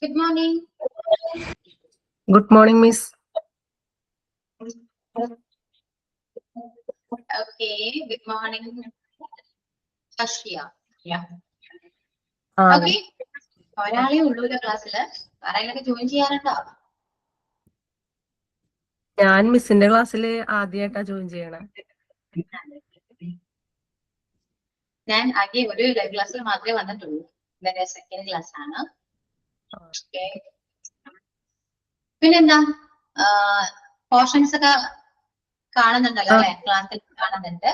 Good morning. Good morning, Miss. Okay, good morning. Ashia. Yeah. Okay. ഒരാളെ ഉള്ളൂ ക്ലാസ്സില് ആരെങ്കിലും ജോയിൻ ചെയ്യാറുണ്ടോ? ഞാൻ മിസ്സിന്റെ ക്ലാസ്സിൽ ആദ്യമായിട്ടാ ജോയിൻ ചെയ്യണേ. ഞാൻ ആകെ ഒരു ക്ലാസ്സിൽ മാത്രമേ വന്നിട്ടുള്ളൂ. ഇതെന്റെ സെക്കൻഡ് ക്ലാസ് ആണ്. പിന്നെന്താ പോർഷൻസ് ഒക്കെ കാണുന്നുണ്ടല്ലോ അല്ലെ? ക്ലാസ്സിൽ കാണുന്നുണ്ട്.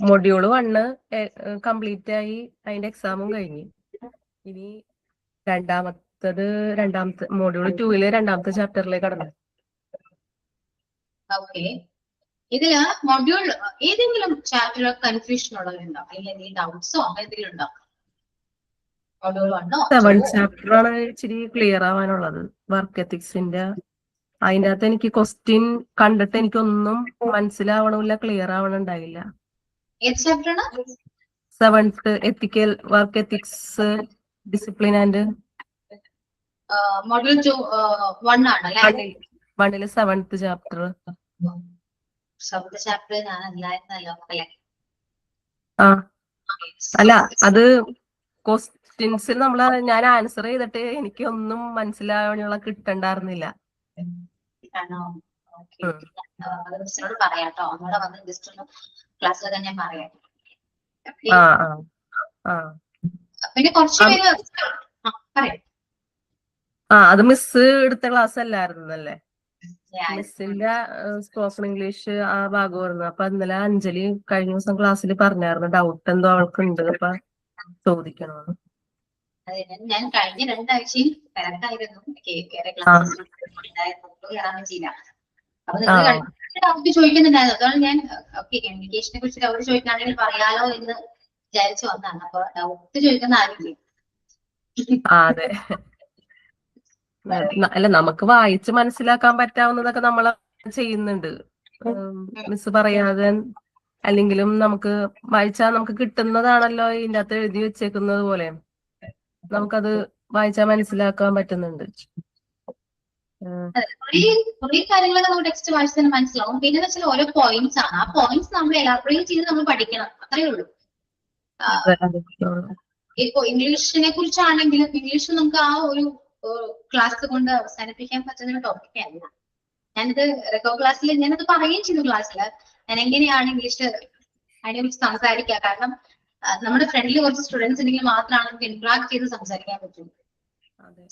മൊഡ്യൂള് 1 കംപ്ലീറ്റ് ആയി, അതിന്റെ എക്സാമും കഴിഞ്ഞു. ഇനി രണ്ടാമത്തെ മൊഡ്യൂൾ 2 രണ്ടാമത്തെ ചാപ്റ്ററിലേക്ക് കടന്നു. ഓക്കെ, ഇതില് മൊഡ്യൂൾ ഏതെങ്കിലും ചാപ്റ്റർ കൺഫ്യൂഷൻ ഉള്ളവരുണ്ടോ? അല്ലെങ്കിൽ എന്തെങ്കിലും ഡൗട്ട്സോ എന്തെങ്കിലും ഉണ്ടോ? മൊഡ്യൂൾ 1 7th ചാപ്റ്റർ ആണ് ഇച്ചിരി ക്ലിയർ ആവാനുള്ളത്. വർക്ക് എത്തിക്സിന്റെ അതിന്റെ അകത്ത് എനിക്ക് ക്വസ്റ്റ്യൻ കണ്ടിട്ട് എനിക്കൊന്നും മനസ്സിലാവണില്ല, ക്ലിയർ ആവണുണ്ടായില്ല. 7th ethical work ethics discipline and module 1 ആണല്ലേ? 1 7th ചാപ്റ്റർ. അല്ല, അത് ക്വസ്റ്റ്യൻസ് ഞാൻ ആൻസർ ചെയ്തിട്ട് എനിക്ക് ഒന്നും മനസ്സിലാവാനുള്ള കിട്ടണ്ടായിരുന്നില്ല. പറയാട്ടോ, ഒന്നുകൂടെ വന്ന് ജസ്റ്റ് ഒന്ന് ക്ലാസ്സിൽ തന്നെ പറയാം. പിന്നെ കുറച്ച് പേര് പറയാം. അത് മിസ് എടുത്ത ക്ലാസ് അല്ലായിരുന്നല്ലേ? മിസ്സിന്റെ സ്പോക്കൺ ഇംഗ്ലീഷ് ആ ഭാഗമായിരുന്നു. അപ്പൊ ഇന്നലെ അഞ്ജലി കഴിഞ്ഞ ദിവസം ക്ലാസ്സിൽ പറഞ്ഞായിരുന്നു ഡൗട്ട് എന്തോ അവൾക്കുണ്ട്, അപ്പൊ ചോദിക്കണമെന്ന്. അതെ, ഞാൻ കഴിഞ്ഞ 2 ആഴ്ചയും തിരക്കായിരുന്നു. അപ്പൊ നിങ്ങൾ ഡൗട്ട് ചോദിക്കുന്നുണ്ടായിരുന്നു. അതുകൊണ്ട് ഞാൻ കമ്മ്യൂണിക്കേഷനെ കുറിച്ച് ഡൗട്ട് ചോദിക്കുകയാണെങ്കിൽ പറയാലോ എന്ന് വിചാരിച്ചു വന്നതാണ്. അപ്പൊ ഡൗട്ട് ചോദിക്കുന്ന ആരുമില്ല. അതെ, അല്ല, നമുക്ക് വായിച്ച് മനസ്സിലാക്കാൻ പറ്റാവുന്നതൊക്കെ നമ്മൾ ചെയ്യുന്നുണ്ട്. മിസ് പറയാതെ അല്ലെങ്കിലും നമുക്ക് വായിച്ചാൽ നമുക്ക് കിട്ടുന്നതാണല്ലോ ഇതിന്റെ അകത്ത് എഴുതി വെച്ചേക്കുന്നത് പോലെ നമുക്കത് വായിച്ചാൽ മനസ്സിലാക്കാൻ പറ്റുന്നുണ്ട്. കുറെ കാര്യങ്ങളൊക്കെ നമുക്ക് ടെക്സ്റ്റ് വായിച്ച് തന്നെ മനസ്സിലാവും. പിന്നെ വെച്ചാൽ ഓരോ പോയിന്റ്സ് ആണ്. ആ പോയിന്റ്സ് നമ്മൾ എലാബറേറ്റ് ചെയ്ത് നമ്മൾ പഠിക്കണം, അത്രേ ഉള്ളൂ. ഇപ്പൊ ഇംഗ്ലീഷിനെ കുറിച്ചാണെങ്കിലും ഇംഗ്ലീഷ് നമുക്ക് ആ ഒരു ക്ലാസ് കൊണ്ട് അവസാനിപ്പിക്കാൻ പറ്റുന്ന ഒരു ടോപ്പിക്കല്ല. ഞാനിത് റെക്കോ ക്ലാസ്സിൽ ഞാനത് പറയുകയും ചെയ്തു. ക്ലാസ്സില് ഞാൻ എങ്ങനെയാണ് ഇംഗ്ലീഷ് അതിനെ കുറിച്ച് സംസാരിക്കുക. കാരണം നമ്മുടെ ഫ്രണ്ടിൽ കുറച്ച് സ്റ്റുഡൻസ് ഉണ്ടെങ്കിൽ മാത്രമാണ് നമുക്ക് ഇന്ററാക്ട് ചെയ്ത് സംസാരിക്കാൻ പറ്റും.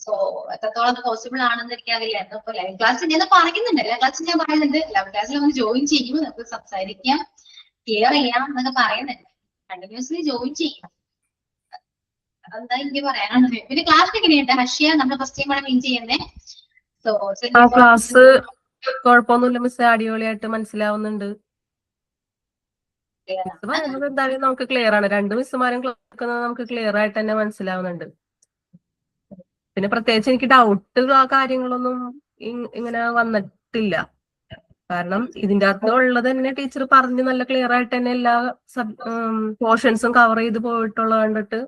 സോ എത്രത്തോളം പോസിബിൾ ആണെന്ന് എനിക്കറിയില്ല. ഇപ്പൊ ലൈവ് ക്ലാസ് ഞാൻ പറയുന്നുണ്ട്, എല്ലാ ക്ലാസ്സും ഞാൻ പറയുന്നുണ്ട്. ലൈവ് ക്ലാസ്സിൽ നമുക്ക് ജോയിൻ ചെയ്യുമ്പോൾ നമുക്ക് സംസാരിക്കാം, ക്ലിയർ ചെയ്യാം എന്നൊക്കെ പറയുന്നുണ്ട്. കണ്ടിന്യൂസ്ലി ജോയിൻ ചെയ്യാം. അതെന്താ എനിക്ക് പറയാനുള്ളത്. പിന്നെ ക്ലാസ് എങ്ങനെയുണ്ട് ഹർഷിയ? നമ്മൾ ഫസ്റ്റ് ടൈമാണ് മീൻ ചെയ്യുന്നേ. ക്ലാസ് കുഴപ്പമൊന്നുമില്ല മിസ്, അടിപൊളിയായിട്ട് മനസ്സിലാവുന്നുണ്ട്. മിസ് പറയുന്നത് എന്തായാലും നമുക്ക് ക്ലിയർ ആണ്. 2 മിസ്സുമാരും കേൾക്കുന്നത് നമുക്ക് ക്ലിയർ ആയിട്ട് തന്നെ മനസ്സിലാവുന്നുണ്ട്. പിന്നെ പ്രത്യേകിച്ച് എനിക്ക് ഡൗട്ട് ആ കാര്യങ്ങളൊന്നും ഇങ്ങനെ വന്നിട്ടില്ല. കാരണം ഇതിന്റെ അകത്ത് ഉള്ളത് തന്നെ ടീച്ചർ പറഞ്ഞ് നല്ല ക്ലിയർ ആയിട്ട് തന്നെ എല്ലാ പോർഷൻസും കവർ ചെയ്ത് പോയിട്ടുള്ളത് കണ്ടിട്ട്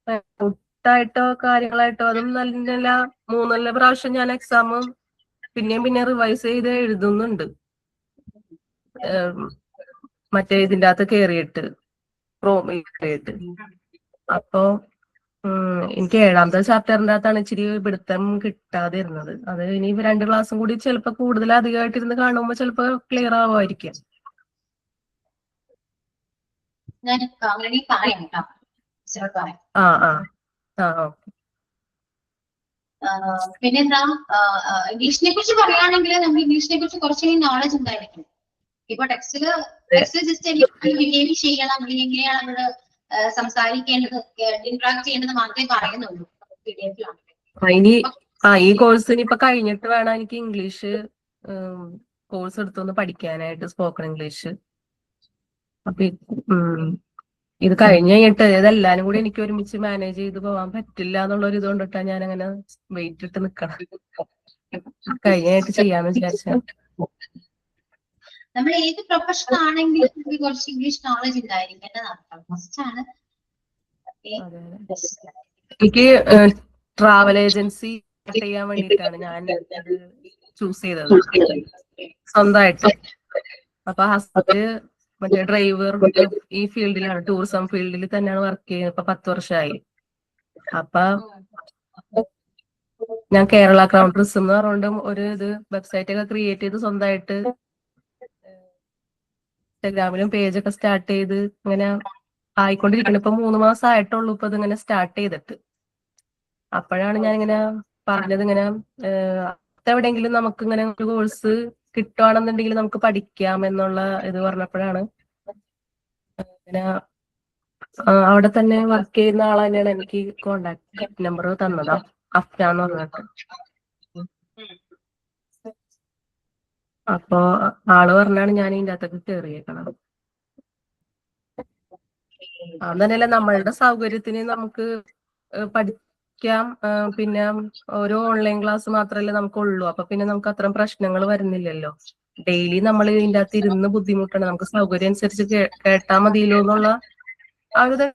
ഡൗട്ടായിട്ടോ കാര്യങ്ങളായിട്ടോ അതും നല്ല 3 പ്രാവശ്യം ഞാൻ എക്സാം പിന്നെ റിവൈസ് ചെയ്ത് എഴുതുന്നുണ്ട്. മറ്റേ ഇതിന്റെ അകത്ത് കയറിയിട്ട് കയറിയിട്ട് അപ്പൊ എനിക്ക് 7ാമത്തെ ചാപ്റ്ററിന്റെ അകത്താണ് ഇച്ചിരി പിടുത്തം കിട്ടാതിരുന്നത്. അത് ഇനി 2 ക്ലാസ്സും കൂടി ചിലപ്പോ കൂടുതൽ അധികമായിട്ടിരുന്ന് കാണുമ്പോ ചിലപ്പോ ക്ലിയർ ആവുമായിരിക്കും. പിന്നെന്താ, ഇംഗ്ലീഷിനെ കുറിച്ച് പറയുകയാണെങ്കിൽ നമുക്ക് ഇംഗ്ലീഷിനെ കുറിച്ച് കുറച്ച് നോളജ് ഉണ്ടായിരിക്കും. ഇപ്പൊ ടെക്സ്റ്റില് ജസ്റ്റ് ബിഹേവ് ചെയ്യണം, എങ്ങനെയാണ് നമ്മള് സംസാരിക്കേണ്ടത്, ഇന്ററാക്ട് ചെയ്യേണ്ടത് മാത്രമേ പറയുന്നുള്ളൂ. ഈ കോഴ്സിന് ഇപ്പൊ കഴിഞ്ഞിട്ട് വേണം എനിക്ക് ഇംഗ്ലീഷ് കോഴ്സ് എടുത്തൊന്ന് പഠിക്കാനായിട്ട്, സ്പോക്കൺ ഇംഗ്ലീഷ്. അപ്പൊ ഇത് കഴിഞ്ഞിട്ട് ഇതെല്ലാരും കൂടി എനിക്ക് ഒരുമിച്ച് മാനേജ് ചെയ്ത് പോവാൻ പറ്റില്ല എന്നുള്ളൊരു ഇതുകൊണ്ടിട്ടാ ഞാൻ അങ്ങനെ വെയിറ്റ് ഇട്ട് നിക്കണം. കഴിഞ്ഞായിട്ട് ചെയ്യാന്ന് വിചാരിച്ച. നമ്മൾ ഏത് പ്രൊഫഷൻ ആണെങ്കിലും നമുക്ക് കുറച്ച് ഇംഗ്ലീഷ് നോളജ് ഉണ്ടായിരിക്കേണ്ടതാണ്, മസ്റ്റ് ആണ്. എനിക്ക് ട്രാവൽ ഏജൻസി സ്റ്റാർട്ട് ചെയ്യാൻ വേണ്ടിയിട്ടാണ് ഞാൻ ഇത് ചൂസ് ചെയ്തത് സ്വന്തമായിട്ട്. അപ്പൊ ഹസ്ബൻഡ് മറ്റേ ഡ്രൈവർ ഈ ഫീൽഡിലാണ്, ടൂറിസം ഫീൽഡിൽ തന്നെയാണ് വർക്ക് ചെയ്യുന്നത്. ഇപ്പൊ 10 വർഷമായി. അപ്പൊ ഞാൻ കേരള ക്രൗൺ ടൂറിസം എന്ന് പറഞ്ഞുകൊണ്ടും ഒരു ഇത് വെബ്സൈറ്റ് ഒക്കെ ക്രിയേറ്റ് ചെയ്ത് സ്വന്തമായിട്ട് ഇൻസ്റ്റാഗ്രാമിലും പേജൊക്കെ സ്റ്റാർട്ട് ചെയ്ത് ഇങ്ങനെ ആയിക്കൊണ്ടിരിക്കുന്നത്. ഇപ്പൊ 3 മാസം ആയിട്ടുള്ളൂ ഇപ്പൊ ഇതിങ്ങനെ സ്റ്റാർട്ട് ചെയ്തിട്ട്. അപ്പോഴാണ് ഞാൻ ഇങ്ങനെ പറഞ്ഞത്, ഇങ്ങനെ എവിടെയെങ്കിലും നമുക്ക് ഇങ്ങനെ ഒരു കോഴ്സ് കിട്ടുവാണെന്നുണ്ടെങ്കിൽ നമുക്ക് പഠിക്കാം എന്നുള്ള ഇത് പറഞ്ഞപ്പോഴാണ് ഇങ്ങനെ അവിടെ തന്നെ വർക്ക് ചെയ്യുന്ന ആൾ തന്നെയാണ് എനിക്ക് കോണ്ടാക്ട് നമ്പർ തന്നതാ, അഫ്ന എന്ന് പറഞ്ഞിട്ട്. അപ്പൊ ആള് പറഞ്ഞാണ് ഞാൻ ഇതിന്റെ അകത്തൊക്കെ കയറിയേക്കണം. അതന്നെയല്ല, നമ്മളുടെ സൗകര്യത്തിന് നമുക്ക് പഠിക്കാം. പിന്നെ ഓരോ ഓൺലൈൻ ക്ലാസ് മാത്രമല്ലേ നമുക്കുള്ളൂ. അപ്പൊ പിന്നെ നമുക്ക് അത്രയും പ്രശ്നങ്ങൾ വരുന്നില്ലല്ലോ. ഡെയിലി നമ്മൾ ഇതിന്റെ അകത്ത് ഇരുന്ന് ബുദ്ധിമുട്ടാണ്. നമുക്ക് സൗകര്യം അനുസരിച്ച് കേട്ടാ മതിയല്ലോ എന്നുള്ള ആ ഒരു.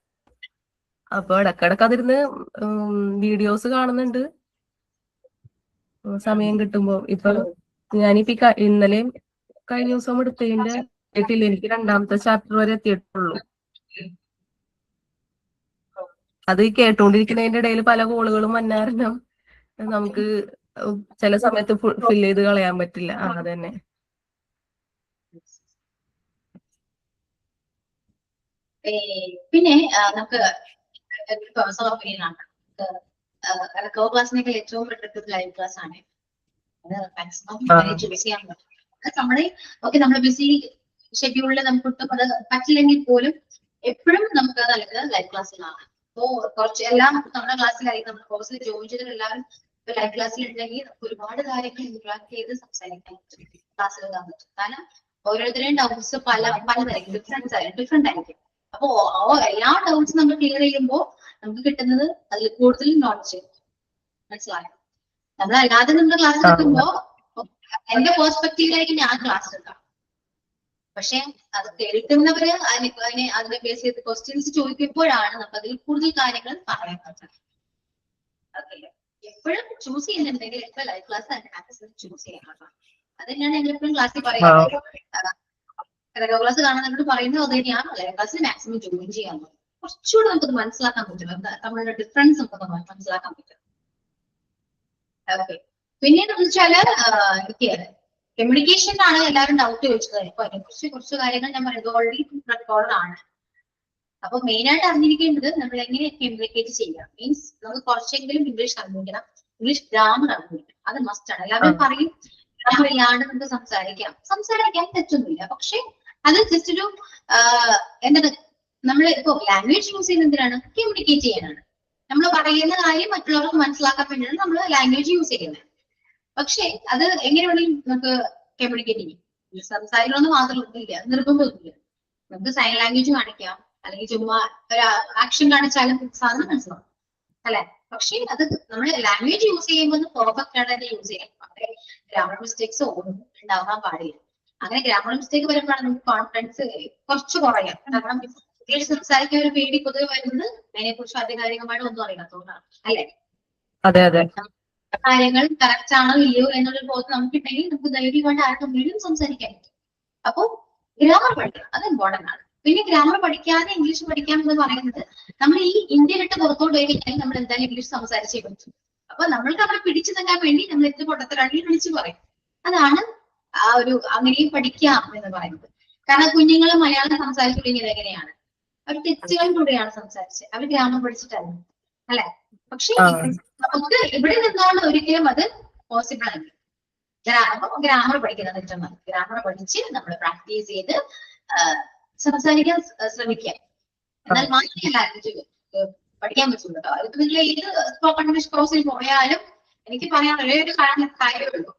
അപ്പൊ ഇടക്കിടക്ക് അതിരുന്ന് വീഡിയോസ് കാണുന്നുണ്ട് സമയം കിട്ടുമ്പോ. ഇപ്പൊ ഞാനിപ്പോ ഇന്നലെയും കഴിഞ്ഞ ദിവസം എടുത്തതിന്റെ എത്തിയില്ല, എനിക്ക് 2ാമത്തെ ചാപ്റ്റർ വരെ എത്തിയിട്ടുള്ളൂ. അത് കേട്ടോണ്ടിരിക്കുന്നതിന്റെ ഇടയിൽ പല കോളുകളും വന്നാരണം നമുക്ക് ചില സമയത്ത് ഫില്ല് ചെയ്ത് കളയാൻ പറ്റില്ല. അതന്നെ. പിന്നെ നമുക്ക് പേഴ്സണൽ ഒപ്പീനിയൻ ആണ്, റെക്കോ ക്ലാസ്സിനൊക്കെ ഏറ്റവും പ്രിഫറബിൾ ലൈവ് ക്ലാസ് ആണ്. അത് മാക്സിമം ചൂസ് ചെയ്യാൻ പറ്റും. നമ്മുടെ നമ്മുടെ ബിസി ഷെഡ്യൂളിൽ നമുക്ക് ഒട്ടും അത് പറ്റില്ലെങ്കിൽ പോലും എപ്പോഴും നമുക്ക് നല്ലത് ലൈവ് ക്ലാസ്സിലാണ്. അപ്പോ കുറച്ച് എല്ലാം നമ്മുടെ ക്ലാസ്സിലായി, നമ്മുടെ കോഴ്സിൽ ജോയിൻ ചെയ്തിട്ട് എല്ലാവരും ലൈവ് ക്ലാസ്സിൽ ഉണ്ടെങ്കിൽ നമുക്ക് ഒരുപാട് കാര്യങ്ങൾ ഇന്ററാക്ട് ചെയ്ത് സംസാരിക്കാൻ പറ്റും, ക്ലാസ് എടുക്കാൻ പറ്റും. കാരണം ഓരോരുത്തരുടെയും ഡൗട്ട്സ് പലതായിരിക്കും, ഡിഫറെന്റ് ആയിരിക്കും. അപ്പോ എല്ലാ ഡൗട്ട്സും നമ്മൾ ക്ലിയർ ചെയ്യുമ്പോൾ നമുക്ക് കിട്ടുന്നത് അതിൽ കൂടുതൽ നോളജ്. മനസ്സിലായോ? നമ്മൾ അല്ലാതെ നമ്മൾ ക്ലാസ് എടുക്കുമ്പോ എന്റെ പെർസ്പെക്റ്റീവിലായിരിക്കും ഞാൻ ക്ലാസ് എടുക്കാം. പക്ഷെ അത് കേൾക്കുന്നവര് അതിനെ ബേസ് ചെയ്ത് ക്വസ്റ്റ്യൻസ് ചോദിക്കുമ്പോഴാണ് നമുക്ക് അതിൽ കൂടുതൽ കാര്യങ്ങൾ പറയാൻ പറ്റുന്നത്. എപ്പോഴും ചൂസ് ചെയ്യുന്നുണ്ടെങ്കിൽ ഇപ്പൊ ലൈവ് ക്ലാസ് തന്നെ മാക്സിമം ചൂസ് ചെയ്യണം. അത് തന്നെയാണ് ഞങ്ങൾ എപ്പോഴും ക്ലാസ്സിൽ പറയുന്നത്. റെഗോ ക്ലാസ് കാണുന്നവരോട് പറയുന്നത് അത് തന്നെയാണ്, ലൈവ് ക്ലാസ്സിൽ മാക്സിമം ജോയിൻ ചെയ്യാൻ പറ്റും. കുറച്ചുകൂടെ നമുക്കത് മനസ്സിലാക്കാൻ പറ്റും, നമ്മളുടെ ഡിഫറൻസ് നമുക്ക് മനസ്സിലാക്കാൻ പറ്റും. ഓക്കെ. പിന്നീട് വെച്ചാല് എനിക്ക് കമ്മ്യൂണിക്കേഷനിലാണ് എല്ലാവരും ഡൗട്ട് ചോദിച്ചത്. ഇപ്പൊ അതിനെക്കുറിച്ച് കുറച്ച് കാര്യങ്ങൾ ഞാൻ പറയുന്നത് ഓൾറെഡി റെക്കോർഡ് ആണ്. അപ്പൊ മെയിൻ ആയിട്ട് അറിഞ്ഞിരിക്കേണ്ടത് നമ്മൾ എങ്ങനെ കമ്മ്യൂണിക്കേറ്റ് ചെയ്യാം. മീൻസ് നമുക്ക് കുറച്ചെങ്കിലും ഇംഗ്ലീഷ് അറിഞ്ഞിരിക്കണം, ഇംഗ്ലീഷ് ഗ്രാമർ അറിഞ്ഞിരിക്കണം. അത് മസ്റ്റ് ആണ്. എല്ലാവരും പറയും ഗ്രാമർ ഇല്ലാണ്ട് നമുക്ക് സംസാരിക്കാൻ തെറ്റൊന്നുമില്ല. പക്ഷെ അത് ജസ്റ്റ് ഒരു എന്താണ്, നമ്മൾ ഇപ്പൊ ലാംഗ്വേജ് യൂസ് ചെയ്യുന്നത് എന്തിനാണ്? കമ്മ്യൂണിക്കേറ്റ് ചെയ്യാനാണ്. നമ്മൾ പറയുന്ന കാര്യം മറ്റുള്ളവർക്ക് മനസ്സിലാക്കാൻ വേണ്ടിയാണ് നമ്മൾ ലാംഗ്വേജ് യൂസ് ചെയ്യുന്നത്. പക്ഷെ അത് എങ്ങനെ വേണമെങ്കിലും നമുക്ക് കമ്മ്യൂണിക്കേറ്റ് ചെയ്യും. സംസാരിക്കണമെന്ന് മാത്രമൊന്നുമില്ല, നിർബന്ധമൊന്നുമില്ല. നമുക്ക് സൈൻ ലാംഗ്വേജ് കാണിക്കാം, അല്ലെങ്കിൽ ചുമ്മാ ഒരു ആക്ഷൻ കാണിച്ചാലും സാധനം മനസ്സിലാവും, അല്ലെ? പക്ഷെ അത് നമ്മൾ ലാംഗ്വേജ് യൂസ് ചെയ്യുമ്പോൾ പെർഫെക്റ്റ് ആയിട്ട് തന്നെ യൂസ് ചെയ്യാം. അവിടെ ഗ്രാമർ മിസ്റ്റേക്സ് ഒന്നും ഉണ്ടാവാൻ പാടില്ല. അങ്ങനെ ഗ്രാമർ മിസ്റ്റേക്ക് വരുമ്പോഴാണ് നമുക്ക് കോൺഫിഡൻസ് കുറച്ച് കുറയാം. കാരണം ഇംഗ്ലീഷ് സംസാരിക്കാൻ ഒരു പേടി പൊതുവെ വരുന്നത് അതിനെ കുറിച്ച് ആധികാരികമായിട്ട് ഒന്നും അറിയാത്തതുകൊണ്ടാണ്, അല്ലെ? അതെ അതെ. കാര്യങ്ങൾ കറക്റ്റ് ആണോ ഇല്ലയോ എന്നുള്ളൊരു ബോധം നമുക്കുണ്ടെങ്കിൽ നമുക്ക് ധൈര്യമായിട്ട് ആരുടെ മുന്നിലും സംസാരിക്കാൻ പറ്റും. അപ്പൊ ഗ്രാമർ പഠിക്കണം, അത് ഇമ്പോർട്ടന്റ് ആണ്. പിന്നെ ഗ്രാമർ പഠിക്കാതെ ഇംഗ്ലീഷ് പഠിക്കാം എന്ന് പറയുന്നത്, നമ്മൾ ഈ ഇന്ത്യ വിട്ട് പുറത്തോട്ട് പോയി കഴിഞ്ഞാൽ നമ്മൾ എന്തായാലും ഇംഗ്ലീഷ് സംസാരിച്ചേ പറ്റും. അപ്പൊ നമ്മൾക്ക് അവിടെ പിടിച്ചു തരാൻ വേണ്ടി നമ്മൾ എന്ത് പൊട്ടത്തരാണെങ്കിൽ വിളിച്ചു പറയും. അതാണ് ആ ഒരു അങ്ങനെയും പഠിക്കാം എന്ന് പറയുന്നത്. കാരണം കുഞ്ഞുങ്ങൾ മലയാളം സംസാരിച്ചു തുടങ്ങിയത് എങ്ങനെയാണ്? അവർ തെറ്റുകൾ കൂടെയാണ് സംസാരിച്ചത്, അവർ ഗ്രാമർ പഠിച്ചിട്ടല്ല, അല്ലെ? പക്ഷെ നമുക്ക് ഇവിടെ നിന്നാണ് ഒരിക്കലും അത് പോസിബിൾ ആയി. ഗ്രാമർ പഠിക്കുന്നത് ഏറ്റവും നല്ലത്. ഗ്രാമർ പഠിച്ച് നമ്മൾ പ്രാക്ടീസ് ചെയ്ത് സംസാരിക്കാൻ ശ്രമിക്കാം. എന്നാൽ മാത്രമേ ലാംഗ്വേജ് പഠിക്കാൻ പറ്റുള്ളൂ കേട്ടോ. ഇത് നിങ്ങൾ ഏത് സ്പോക്കൺ ഇംഗ്ലീഷ് കോഴ്സിൽ പോയാലും എനിക്ക് പറയാൻ ഒരേ ഒരു കാര്യമേ ഉള്ളൂ,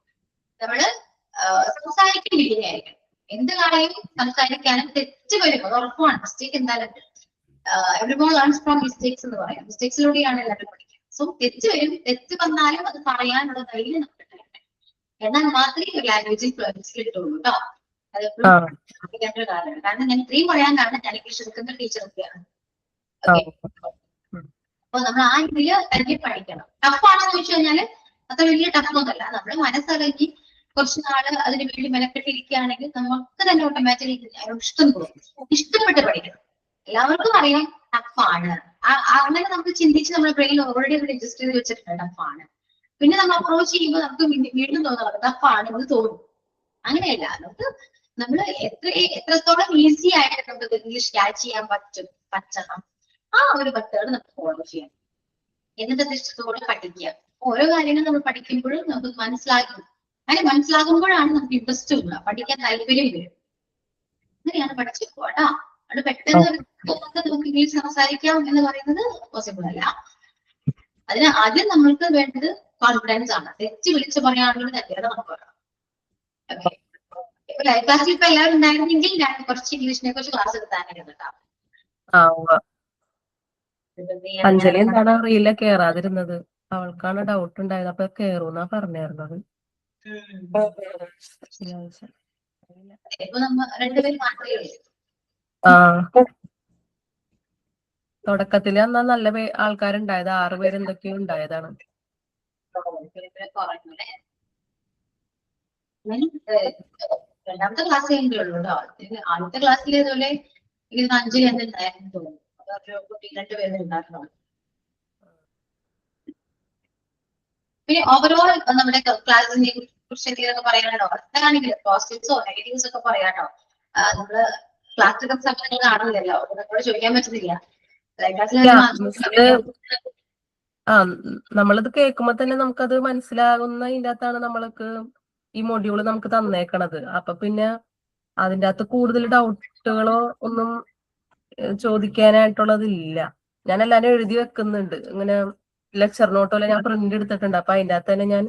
നമ്മള് സംസാരിക്കേണ്ടിയിരിക്കുകയായിരിക്കും. എന്ത് കാര്യവും സംസാരിക്കാനും തെറ്റ് വരും, അത് ഉറപ്പാണ്. മിസ്റ്റേക്ക് എന്തായാലും എവരിബോൺ ലേൺസ് ഫ്രോം മിസ്റ്റേക്സ് എന്ന് പറയാം. മിസ്റ്റേക്സിലൂടെയാണ് എല്ലാവരും പഠിക്കുക. സോ തെറ്റ് വരും, തെറ്റ് വന്നാലും അത് പറയാനുള്ള ധൈര്യം നമുക്ക് ഉണ്ടാകട്ടെ. എന്നാൽ മാത്രമേ ഒരു ലാംഗ്വേജിൽ കിട്ടുള്ളൂ കേട്ടോ. അതെപ്പോഴും അറിയിക്കേണ്ട ഒരു കാര്യമാണ്. കാരണം ഞാൻ ഇത്രയും പറയാൻ കാരണം ഞാൻ ഇംഗ്ലീഷ് എടുക്കുന്ന ടീച്ചർ ഒക്കെയാണ്. ഓക്കെ. അപ്പൊ നമ്മൾ ആ രീതിയിൽ തന്നെ പഠിക്കണം. ടഫാണെന്ന് ചോദിച്ചു കഴിഞ്ഞാൽ അത്ര വലിയ ടഫൊന്നുമല്ല. നമ്മൾ മനസ്സിലാക്കി കുറച്ച് നാള് അതിന് വേണ്ടി മെനക്കെട്ടിരിക്കുകയാണെങ്കിൽ നമുക്ക് തന്നെ ഓട്ടോമാറ്റിക്കലി ഇഷ്ടം തോന്നും. ഇഷ്ടപ്പെട്ട് പഠിക്കണം. എല്ലാവർക്കും അറിയാം ടഫാണ്. അങ്ങനെ നമുക്ക് ചിന്തിച്ച് നമ്മുടെ ബ്രെയിനിൽ ഓൾറെഡി രജിസ്റ്റർ ചെയ്ത് വെച്ചിട്ടുണ്ട് ടഫാണ്. പിന്നെ നമ്മൾ അപ്രോച്ച് ചെയ്യുമ്പോൾ നമുക്ക് വീണ്ടും തോന്നുന്നത് ടഫാണ് എന്ന് തോന്നും. അങ്ങനെയല്ല, നമ്മൾ എത്രത്തോളം ഈസി ആയിട്ട് നമുക്ക് ഇംഗ്ലീഷ് ക്യാച്ച് ചെയ്യാൻ പറ്റണം, ആ ഒരു മെത്തേഡ് നമുക്ക് ഫോളോ ചെയ്യാം. എന്നിട്ട് ഇഷ്ടത്തോടെ പഠിക്കുക. ഓരോ കാര്യങ്ങളും നമ്മൾ പഠിക്കുമ്പോഴും നമുക്ക് മനസ്സിലാക്കും. അങ്ങനെ മനസ്സിലാകുമ്പോഴാണ് നമുക്ക് ഇൻട്രസ്റ്റ് വരിക, പഠിക്കാൻ താല്പര്യം വരും. അങ്ങനെയാണ് പഠിച്ചു പോട്ടാ. അത് പെട്ടെന്ന് നമുക്ക് ഇംഗ്ലീഷ് സംസാരിക്കാം എന്ന് പറയുന്നത് പോസിബിൾ അല്ല. അതിന് ആദ്യം നമ്മൾക്ക് വേണ്ടത് കോൺഫിഡൻസ് ആണ്. തെറ്റ് വിളിച്ചു പറയാനുള്ള തെറ്റേറെ നമുക്ക് വേണം. ലൈവ് ക്ലാസ്സിൽ ഇപ്പൊ എല്ലാവരും ഉണ്ടായിരുന്നെങ്കിൽ ഞാൻ കുറച്ച് ഇംഗ്ലീഷിനെ കുറിച്ച് ക്ലാസ് എടുത്താനായിരുന്നു കേട്ടോ. അഞ്ജലി എന്താണ് റീല കേറാതിരുന്നത്? അവൾക്കാണ് ഡൗട്ട് ഉണ്ടായത്. അപ്പൊ കേറൂന്നാ പറഞ്ഞായിരുന്നത്. ഇപ്പൊ നമ്മ രണ്ടുപേരും മാത്രമേ ഉള്ളൂ. തുടക്കത്തില് എന്നാ നല്ല ആൾക്കാരുണ്ടായത്, 6 പേര് എന്തൊക്കെയോ ഉണ്ടായതാണ്. രണ്ടാമത്തെ ക്ലാസ് കഴിഞ്ഞുള്ളൂ കേട്ടോ. ആദ്യത്തെ ക്ലാസ്സിൽ ഇതുപോലെ ഇത് 5 ഉണ്ടായിരുന്നു തോന്നുന്നു. കുട്ടി 2 പേര് ഉണ്ടായിരുന്നു. പിന്നെ ഓവറോൾ നമ്മുടെ ക്ലാസ്സിനെ കുറിച്ച് എന്തെങ്കിലുമൊക്കെ പറയാനോ, എന്താണെങ്കിൽ പോസിറ്റീവ്സോ നെഗറ്റീവ്സ് ഒക്കെ പറയാട്ടോ. നമ്മള് ക്ലാസ് എടുക്കുന്ന സമയത്ത് കാണുന്നില്ലല്ലോ, നമ്മളോട് ചോദിക്കാൻ പറ്റുന്നില്ല. നമ്മളിത് കേൾക്കുമ്പോ തന്നെ നമുക്കത് മനസ്സിലാകുന്ന ഇതിന്റെ അകത്താണ് നമ്മൾക്ക് ഈ മൊഡ്യൂള് നമുക്ക് തന്നേക്കണത്. അപ്പൊ പിന്നെ അതിൻ്റെ അകത്ത് കൂടുതൽ ഡൗട്ടുകളോ ഒന്നും ചോദിക്കാനായിട്ടുള്ളതില്ല. ഞാൻ എല്ലാരും എഴുതി വെക്കുന്നുണ്ട്. ഇങ്ങനെ ലെക്ചർ നോട്ടോലെ ഞാൻ പ്രിന്റ് എടുത്തിട്ടുണ്ട്. അപ്പൊ അതിൻ്റെ അകത്ത് തന്നെ ഞാൻ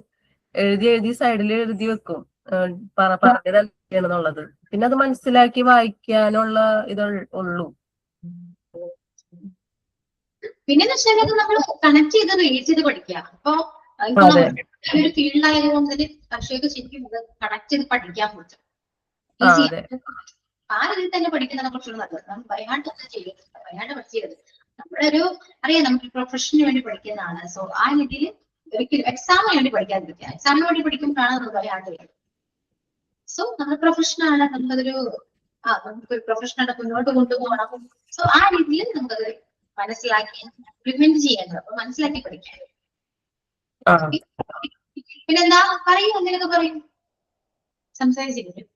എഴുതി സൈഡിൽ എഴുതി വെക്കും പറഞ്ഞത് എന്തൊക്കെയാണെന്നുള്ളത്. പിന്നെ അത് മനസ്സിലാക്കി വായിക്കാനുള്ള ഇത് ഉള്ളൂ. പിന്നെ നമ്മൾ കണക്ട് ചെയ്ത് റീഡ് ചെയ്ത് പഠിക്കുക. അപ്പൊ ഒരു ഫീൽഡായതുകൊണ്ട് പക്ഷേ ശരിക്കും കണക്ട് ചെയ്ത് പഠിക്കാൻ പറ്റും. ആ രീതിയിൽ തന്നെ പഠിക്കുന്നതിനെ കുറിച്ചുള്ള നല്ലത്. നമ്മൾ ഭയാണ്ട് ഒന്നും ചെയ്യരുത്, ഭയാണ്ട് പഠിച്ചത്. നമ്മളൊരു അറിയാം നമുക്ക് പ്രൊഫഷന് വേണ്ടി പഠിക്കുന്നതാണ്. സോ ആ രീതിയിൽ ഒരിക്കലും എക്സാമിന് വേണ്ടി പഠിക്കാതിരിക്കുക. എക്സാമിന് വേണ്ടി പഠിക്കുമ്പോഴാണ് നമ്മൾ ഭയാണ്ട് വരുന്നത്. സോ നമ്മൾ പ്രൊഫഷനാണ്, നമുക്കതൊരു നമുക്കൊരു പ്രൊഫഷനായിട്ട് മുന്നോട്ട് കൊണ്ടുപോകണം. സോ ആ രീതിയിൽ നമുക്കത് മനസ്സിലാക്കി ഇംപ്ലിമെന്റ് ചെയ്യേണ്ടത്. അപ്പൊ മനസ്സിലാക്കി പഠിക്കാൻ. പിന്നെന്താ പറയൂ, അങ്ങനെയൊക്കെ പറയും, സംസാരിച്ചിരിക്കും.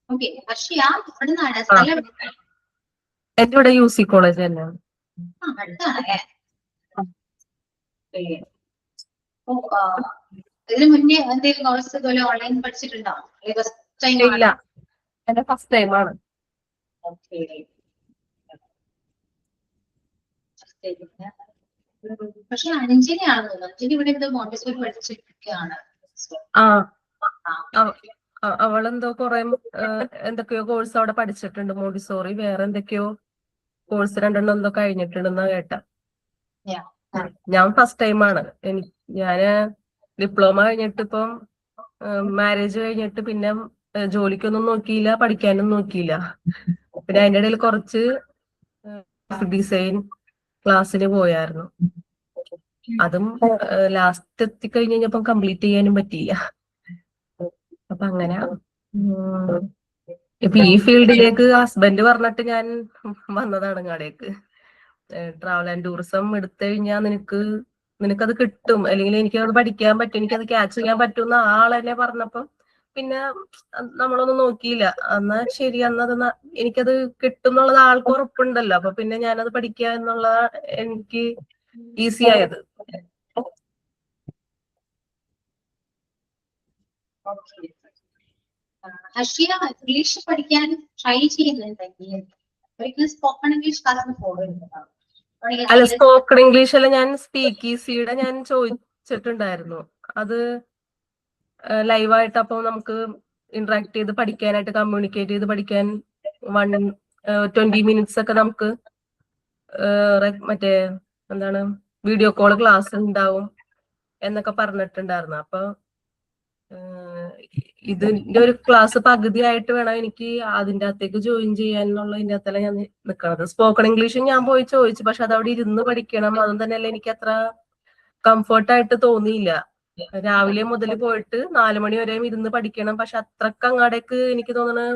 ഓക്കെ, ഹർഷിയ ഇവിടുന്നാണ് സ്ഥലം? എന്റെ ഇവിടെ UC കോളേജ് തന്നെയാണ്. അടുത്താണല്ലേ? ഇതിന് മുന്നേ എന്തെങ്കിലും കോഴ്സ് ഇതുപോലെ ഓൺലൈൻ പഠിച്ചിട്ടുണ്ടോ? ഇല്ല, എന്റെ ഫസ്റ്റ് ടൈമാണ്. പക്ഷെ അഞ്ജലിയാണെന്ന് തോന്നുന്നു. അഞ്ജലി ഇവിടെ എന്തോ മോണ്ടിസോറി പഠിച്ചിരിക്കുകയാണ്. അവളെന്തോ കുറെ എന്തൊക്കെയോ കോഴ്സ് അവിടെ പഠിച്ചിട്ടുണ്ട്. മോണ്ടിസോറി വേറെ എന്തൊക്കെയോ കോഴ്സ് 2 എന്തോ കഴിഞ്ഞിട്ടുണ്ടെന്നാ കേട്ട. ഞാൻ ഫസ്റ്റ് ടൈമാണ്. ഞാന് ഡിപ്ലോമ കഴിഞ്ഞിട്ട് ഇപ്പം മാരേജ് കഴിഞ്ഞിട്ട് പിന്നെ ജോലിക്കൊന്നും നോക്കിയില്ല, പഠിക്കാനും നോക്കിയില്ല. പിന്നെ അതിന്റെ ഇടയിൽ കുറച്ച് ഡിസൈൻ ക്ലാസ്സിന് പോയായിരുന്നു. അതും ലാസ്റ്റ് എത്തിക്കഴിഞ്ഞ് കഴിഞ്ഞപ്പം കംപ്ലീറ്റ് ചെയ്യാനും പറ്റിയില്ല. അപ്പൊ അങ്ങനെ ഇപ്പൊ ഈ ഫീൽഡിലേക്ക് ഹസ്ബൻഡ് പറഞ്ഞിട്ട് ഞാൻ വന്നതാണ് ഇങ്ങടേക്ക്. ട്രാവൽ ആൻഡ് ടൂറിസം എടുത്തു കഴിഞ്ഞാൽ നിനക്കത് കിട്ടും, അല്ലെങ്കിൽ എനിക്കത് പഠിക്കാൻ പറ്റും, എനിക്കത് ക്യാച്ച് ചെയ്യാൻ പറ്റും എന്ന് ആളെന്നെ പറഞ്ഞപ്പോ പിന്നെ നമ്മളൊന്നും നോക്കിയില്ല. എന്നാ ശരി, അന്നത് എനിക്കത് കിട്ടും എന്നുള്ളത് ആൾക്ക് ഉറപ്പുണ്ടല്ലോ. അപ്പൊ പിന്നെ ഞാനത് പഠിക്കുക എന്നുള്ള എനിക്ക് ഈസി ആയത്. ഹർഷിയ ഇംഗ്ലീഷ് പഠിക്കാൻ ട്രൈ ചെയ്യുന്നുണ്ടെങ്കിൽ ഒരിക്കലും സ്പോക്കൺ ഇംഗ്ലീഷ് ക്ലാസ് ഫോളോ ചെയ്യുന്നതാണ്. അല്ല, സ്പോക്കൺ ഇംഗ്ലീഷ് അല്ല, ഞാൻ സ്പീക്ക് ഈസിയുടെ ഞാൻ ചോദിച്ചിട്ടുണ്ടായിരുന്നു. അത് ലൈവായിട്ട് അപ്പൊ നമുക്ക് ഇന്ററാക്ട് ചെയ്ത് പഠിക്കാനായിട്ട്, കമ്മ്യൂണിക്കേറ്റ് ചെയ്ത് പഠിക്കാൻ 20 മിനിറ്റ്സ് ഒക്കെ നമുക്ക് മറ്റേ എന്താണ് വീഡിയോ കോൾ ക്ലാസ് ഉണ്ടാവും എന്നൊക്കെ പറഞ്ഞിട്ടുണ്ടായിരുന്നു. അപ്പൊ ഇതിന്റെ ഒരു ക്ലാസ് പകുതിയായിട്ട് വേണം എനിക്ക് അതിന്റെ അകത്തേക്ക് ജോയിൻ ചെയ്യാനുള്ള ഇതിന്റെ അകത്തല്ല ഞാൻ നിൽക്കുന്നത്. സ്പോക്കൺ ഇംഗ്ലീഷും ഞാൻ പോയി ചോദിച്ചു, പക്ഷെ അത് അവിടെ ഇരുന്ന് പഠിക്കണം. അതും തന്നെയല്ല എനിക്ക് അത്ര കംഫർട്ടായിട്ട് തോന്നിയില്ല. രാവിലെ മുതൽ പോയിട്ട് 4 മണി വരെയും ഇരുന്ന് പഠിക്കണം. പക്ഷെ അത്രക്ക് അങ്ങാടേക്ക് എനിക്ക് തോന്നുന്നത്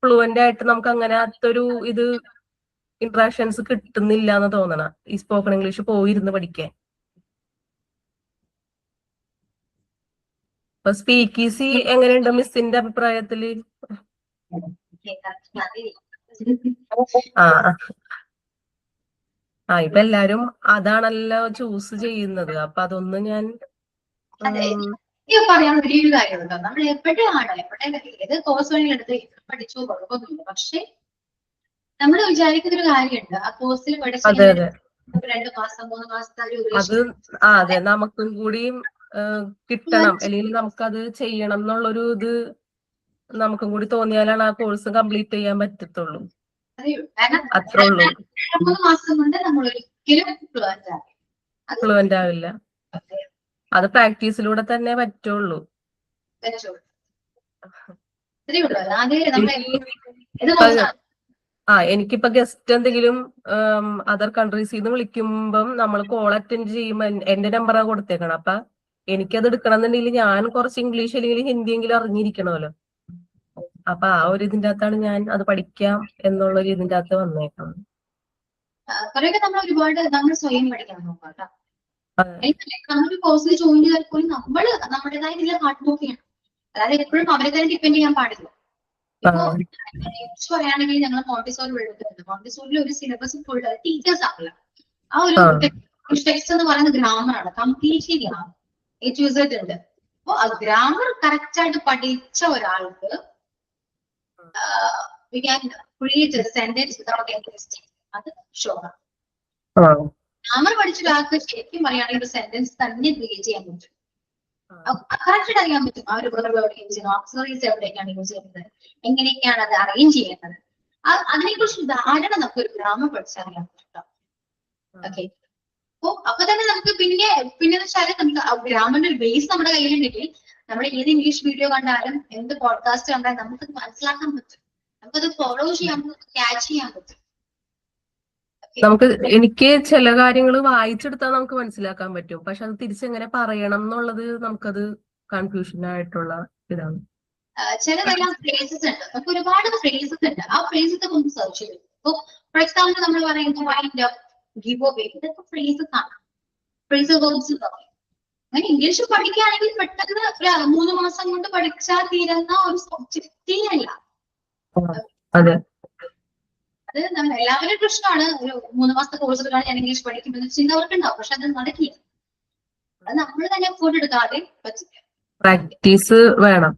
ഫ്ലുവന്റ് ആയിട്ട് നമുക്ക് അങ്ങനെ അത്തൊരു ഇത് ഇന്ററാക്ഷൻസ് കിട്ടുന്നില്ല എന്ന് തോന്നണ ഈ സ്പോക്കൺ ഇംഗ്ലീഷ് പോയിരുന്ന് പഠിക്കാൻ. അപ്പൊ സ്പീക്കീസി എങ്ങനെയുണ്ട് മിസ്സിന്റെ അഭിപ്രായത്തില്? ഇപ്പൊ എല്ലാരും അതാണല്ലോ ചൂസ് ചെയ്യുന്നത്. അപ്പൊ അതൊന്ന് ഞാൻ പറയാൻ വലിയൊരു കാര്യമുണ്ടോ, നമ്മൾ എപ്പോഴും ഏത് കോഴ്സ് വേണമെങ്കിലും എടുത്ത് പഠിച്ചോ കുഴപ്പമൊന്നുമില്ല. പക്ഷെ നമ്മൾ വിചാരിക്കുന്ന ഒരു കാര്യമുണ്ട്, ആ കോഴ്സിൽ പഠിച്ച 2 മാസം 3 മാസത്തെ അതെ നമുക്കും കൂടിയും കിട്ടണം, അല്ലെങ്കിൽ നമുക്കത് ചെയ്യണം എന്നുള്ളൊരു ഇത് നമുക്കും കൂടി തോന്നിയാലാണ് ആ കോഴ്സ് കംപ്ലീറ്റ് ചെയ്യാൻ പറ്റത്തുള്ളൂ. അത്രേ ഉള്ളൂ. 3 മാസം കൊണ്ട് നമ്മൾ ഒരിക്കലും ഫ്ലുവന്റ് ആവില്ല. അത് പ്രാക്ടീസിലൂടെ തന്നെ പറ്റുള്ളൂ. എനിക്കിപ്പോ ഗസ്റ്റ് എന്തെങ്കിലും അതർ കൺട്രീസിൽ നിന്ന് വിളിക്കുമ്പം നമ്മൾ കോൾ അറ്റൻഡ് ചെയ്യുമ്പോ എന്റെ നമ്പറാ കൊടുത്തേക്കണം. അപ്പൊ എനിക്കത് എടുക്കണം എന്നുണ്ടെങ്കിൽ ഞാൻ കുറച്ച് ഇംഗ്ലീഷ് അല്ലെങ്കിൽ ഹിന്ദി എങ്കിലും അറിഞ്ഞിരിക്കണമല്ലോ. അപ്പൊ ആ ഒരു ഇതിന്റെ അകത്താണ് ഞാൻ അത് പഠിക്കാം എന്നുള്ളൊരു ഇതിന്റെ അകത്ത് വന്നേക്കണം. നമ്മൾ ഒരുപാട് നമ്മൾ സ്വയം പഠിക്കാൻ നോക്കാം. നമ്മളൊരു കോഴ്സിൽ ജോയിൻ ചെയ്താൽ പോലും നമ്മൾ നമ്മുടേതായ ഹാർഡ് വർക്ക് ചെയ്യണം. അതായത് എപ്പോഴും അവരെ തന്നെ ഡിപ്പെൻഡ് ചെയ്യാൻ പാടില്ല. ഇപ്പൊ പറയുകയാണെങ്കിൽ ഞങ്ങൾ മോണ്ടിസോറി എടുക്കുന്നുണ്ട്. മോണ്ടിസോറിൽ ഒരു സിലബസ് ഫുൾ ടീച്ചേഴ്സ് ആവില്ല. ആ ഒരു ടെക്സ്റ്റ് എന്ന് പറയുന്നത് ഗ്രാമറാണ്, completely grammar, A to Z ഉണ്ട്. അപ്പൊ ആ ഗ്രാമർ കറക്റ്റ് ആയിട്ട് പഠിച്ച ഒരാൾക്ക് we can create a sentence without any mistake. അത് ഷുവറാണ്. ഗ്രാമർ പഠിച്ച ഒരാൾക്ക് ശരിക്കും പറയുകയാണെങ്കിൽ ഒരു സെന്റൻസ് തന്നെ ക്രിയേറ്റ് ചെയ്യാൻ പറ്റും. കറക്റ്റ് അറിയാൻ പറ്റും ആ ഒരു വെർബ് എവിടെ യൂസ് ചെയ്യുന്നത്, ഓക്സിലറീസ് എവിടേക്കാണ് യൂസ് ചെയ്യുന്നത്, എങ്ങനെയൊക്കെയാണ് അത് അറേഞ്ച് ചെയ്യുന്നത്. അതിനെ കുറിച്ച് ധാരണ നമുക്ക് ഒരു ഗ്രാമർ പഠിച്ചറിയാൻ പറ്റും. ഓക്കെ, അപ്പൊ തന്നെ നമുക്ക് പിന്നെ വെച്ചാൽ നമുക്ക് ഗ്രാമറിന്റെ ഒരു ബേസ് നമ്മുടെ കയ്യിലുണ്ടെങ്കിൽ നമ്മൾ ഏത് ഇംഗ്ലീഷ് വീഡിയോ കണ്ടാലും എന്ത് പോഡ്കാസ്റ്റ് കണ്ടാലും നമുക്കത് മനസ്സിലാക്കാൻ പറ്റും, നമുക്കത് ഫോളോ ചെയ്യാൻ പറ്റും, ക്യാച്ച് ചെയ്യാൻ പറ്റും. എനിക്ക് ചില കാര്യങ്ങൾ വായിച്ചെടുത്താൽ നമുക്ക് മനസ്സിലാക്കാൻ പറ്റും, പക്ഷെ അത് തിരിച്ചെങ്ങനെ പറയണം എന്നുള്ളത് നമുക്കത് കൺഫ്യൂഷൻ ആയിട്ടുള്ള ഇതാണ്. ചിലതെല്ലാം ഫ്രേസസ് ഉണ്ട്, നമുക്ക് ഒരുപാട് ഫ്രേസസ് ഉണ്ട്. ആ ഫ്രേസസ് ഒന്ന് സെർച്ച് ചെയ്യും. ഇപ്പൊ ഫോർ എക്സാമ്പിൾ നമ്മൾ പറയുന്നത് വൈൻഡ് അപ്പ്, ഗിവ് അവേ, ഇതൊക്കെ ഫ്രേസസ് ആണ്, ഫ്രേസസ് വേർബ്സ് എന്ന് പറയും. അങ്ങനെ ഇംഗ്ലീഷ് പഠിക്കുകയാണെങ്കിൽ പെട്ടെന്ന് 3 മാസം കൊണ്ട് പഠിച്ചാൽ തീരുന്ന ഒരു സബ്ജക്റ്റേ അല്ല. അത് നമ്മൾ എല്ലാവരും പ്രശ്നമാണ്. ഒരു 3 മാസത്തെ കോഴ്സ് എടുക്കാൻ ഞാൻ ഇംഗ്ലീഷ് പഠിക്കുമെന്ന് ചിന്തവർക്ക് ഉണ്ടാവും, പക്ഷെ അത് നടക്കില്ല. അത് നമ്മൾ തന്നെ എഫോർട്ട് എടുക്കാതെ പറ്റില്ല. പ്രാക്ടീസ് വേണം.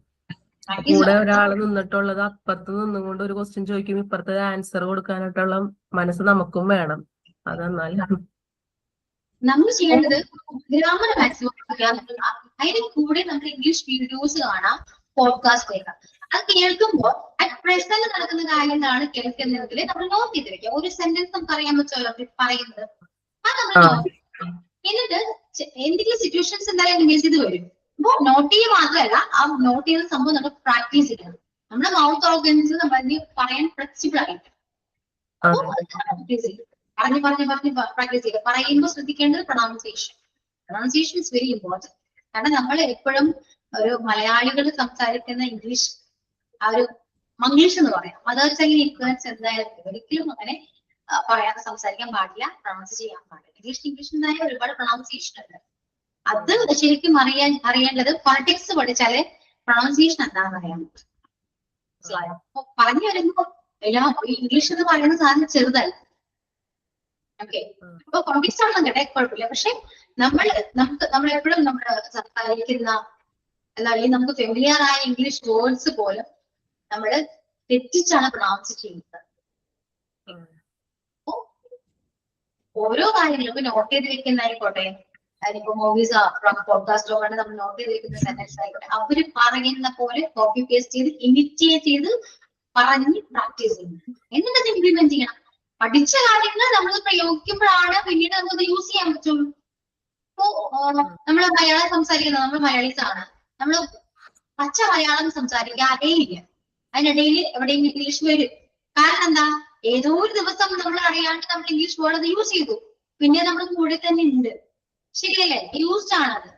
കൂടെ ഒരാൾ നിന്നിട്ടുള്ളത് അപ്പുറത്ത് നിന്നുകൊണ്ട് ഒരു ക്വസ്റ്റ്യൻ ചോദിക്കും, ഇപ്പുറത്തെ ആൻസർ കൊടുക്കാനായിട്ടുള്ള മനസ്സ് നമുക്കും വേണം. അതെന്നാലും നമ്മൾ ചെയ്യേണ്ടത് ഗ്രാമർ മാക്സിമം അതിന് കൂടെ നമുക്ക് ഇംഗ്ലീഷ് വീഡിയോസ് കാണാം, പോഡ്കാസ്റ്റ് കേൾക്കാം. അത് കേൾക്കുമ്പോൾ അറ്റ് പ്രസന്റ് നടക്കുന്ന കാര്യങ്ങളാണ് കേൾക്കുന്നതെങ്കിൽ നമ്മൾ നോട്ട് ചെയ്ത് വെക്കാം. ഒരു സെന്റൻസ് നമുക്ക് അറിയാൻ പറ്റുമല്ലോ പറയുന്നത്, അത് നമ്മൾ നോട്ട് ചെയ്യും. എന്നിട്ട് എന്തെങ്കിലും സിറ്റുവേഷൻസ് എന്തായാലും ബേസ് ചെയ്ത് വരും. അപ്പൊ നോട്ട് ചെയ്യുക മാത്രമല്ല, ആ നോട്ട് ചെയ്യുന്ന സംഭവം നമ്മൾ പ്രാക്ടീസ് ചെയ്യണം. നമ്മുടെ മൗത്ത് ഓർഗൻസ് നമ്മൾ പറയാൻ ഫ്ലെക്സിബിൾ ആയിട്ട് പ്രാക്ടീസ് ചെയ്യും. പറഞ്ഞു പ്രാക്ടീസ് ചെയ്യുക. പറയുമ്പോൾ ശ്രദ്ധിക്കേണ്ടത് പ്രൊണൗൺസിയേഷൻ ഇസ് വെരി ഇമ്പോർട്ടൻറ്റ്. കാരണം നമ്മൾ എപ്പോഴും ഒരു മലയാളികൾ സംസാരിക്കുന്ന ഇംഗ്ലീഷ് ആ ഒരു മംഗ്ലീഷ് എന്ന് പറയാം, മദർ ടങ്ങിന് ഇൻഫ്ലുവൻസ് എന്തായാലും ഒരിക്കലും അങ്ങനെ പറയാതെ സംസാരിക്കാൻ പാടില്ല, പ്രൊണൗൺസ് ചെയ്യാൻ പാടില്ല. ഇംഗ്ലീഷ് എന്തായ ഒരുപാട് പ്രൊണൗൺസിയേഷൻ ഉണ്ട്. അത് ശരിക്കും അറിയേണ്ടത് പൊളിറ്റിക്സ് പഠിച്ചാലേ പ്രൊണൗൺസിയേഷൻ എന്താണെന്ന് അറിയാൻ പറ്റും. മനസ്സിലായോ? പറഞ്ഞു വരുമ്പോ ഇംഗ്ലീഷ് എന്ന് പറയുന്ന സാധനം ചെറുതല്ല. ഓക്കെ, ഇപ്പൊ പൊളിറ്റിക്സ് ആണെന്ന് കേട്ടെ കുഴപ്പമില്ല. പക്ഷെ നമ്മളെപ്പോഴും നമ്മൾ സംസാരിക്കുന്ന അല്ലെങ്കിൽ നമുക്ക് ഫെമിലിയർ ആയ ഇംഗ്ലീഷ് വേർഡ്സ് പോലും നമ്മൾ തെറ്റിച്ചാണ് പ്രൊണൗൺസ് ചെയ്യുന്നത്. ഓരോ കാര്യങ്ങളും നോട്ട് ചെയ്ത് വെക്കുന്നതായിക്കോട്ടെ, അതിപ്പോ മൂവീസ് പോഡ്കാസ്റ്റോ കണ്ട് നമ്മൾ നോട്ട് ചെയ്ത് വെക്കുന്ന സെന്റൻസ് ആയിക്കോട്ടെ, അവര് പറയുന്ന പോലെ കോപ്പി പേസ്റ്റ് ചെയ്ത് ഇമിറ്റേറ്റ് ചെയ്ത് പറഞ്ഞ് പ്രാക്ടീസ് ചെയ്യുന്നു. എന്നിട്ട് ഇംപ്ലിമെന്റ് ചെയ്യണം. പഠിച്ച കാര്യങ്ങൾ നമ്മൾ പ്രയോഗിക്കുമ്പോഴാണ് പിന്നീട് നമുക്കത് യൂസ് ചെയ്യാൻ പറ്റുള്ളൂ. ഇപ്പോ നമ്മൾ മലയാളം സംസാരിക്കുന്നത്, നമ്മൾ മലയാളീസ് ആണ്, നമ്മൾ പച്ച മലയാളം സംസാരിക്കാറേ ഇല്ല. അതിനിടയിൽ എവിടെയും ഇംഗ്ലീഷ് വരും. കാരണം എന്താ, ഏതോ ഒരു ദിവസം നമ്മൾ അറിയാണ്ട് നമ്മൾ ഇംഗ്ലീഷ് വേർഡ് അത് യൂസ് ചെയ്തു, പിന്നെ നമ്മൾ കൂടെ തന്നെ ഉണ്ട്. ശരിയല്ലേ? യൂസ്ഡ് ആണത്.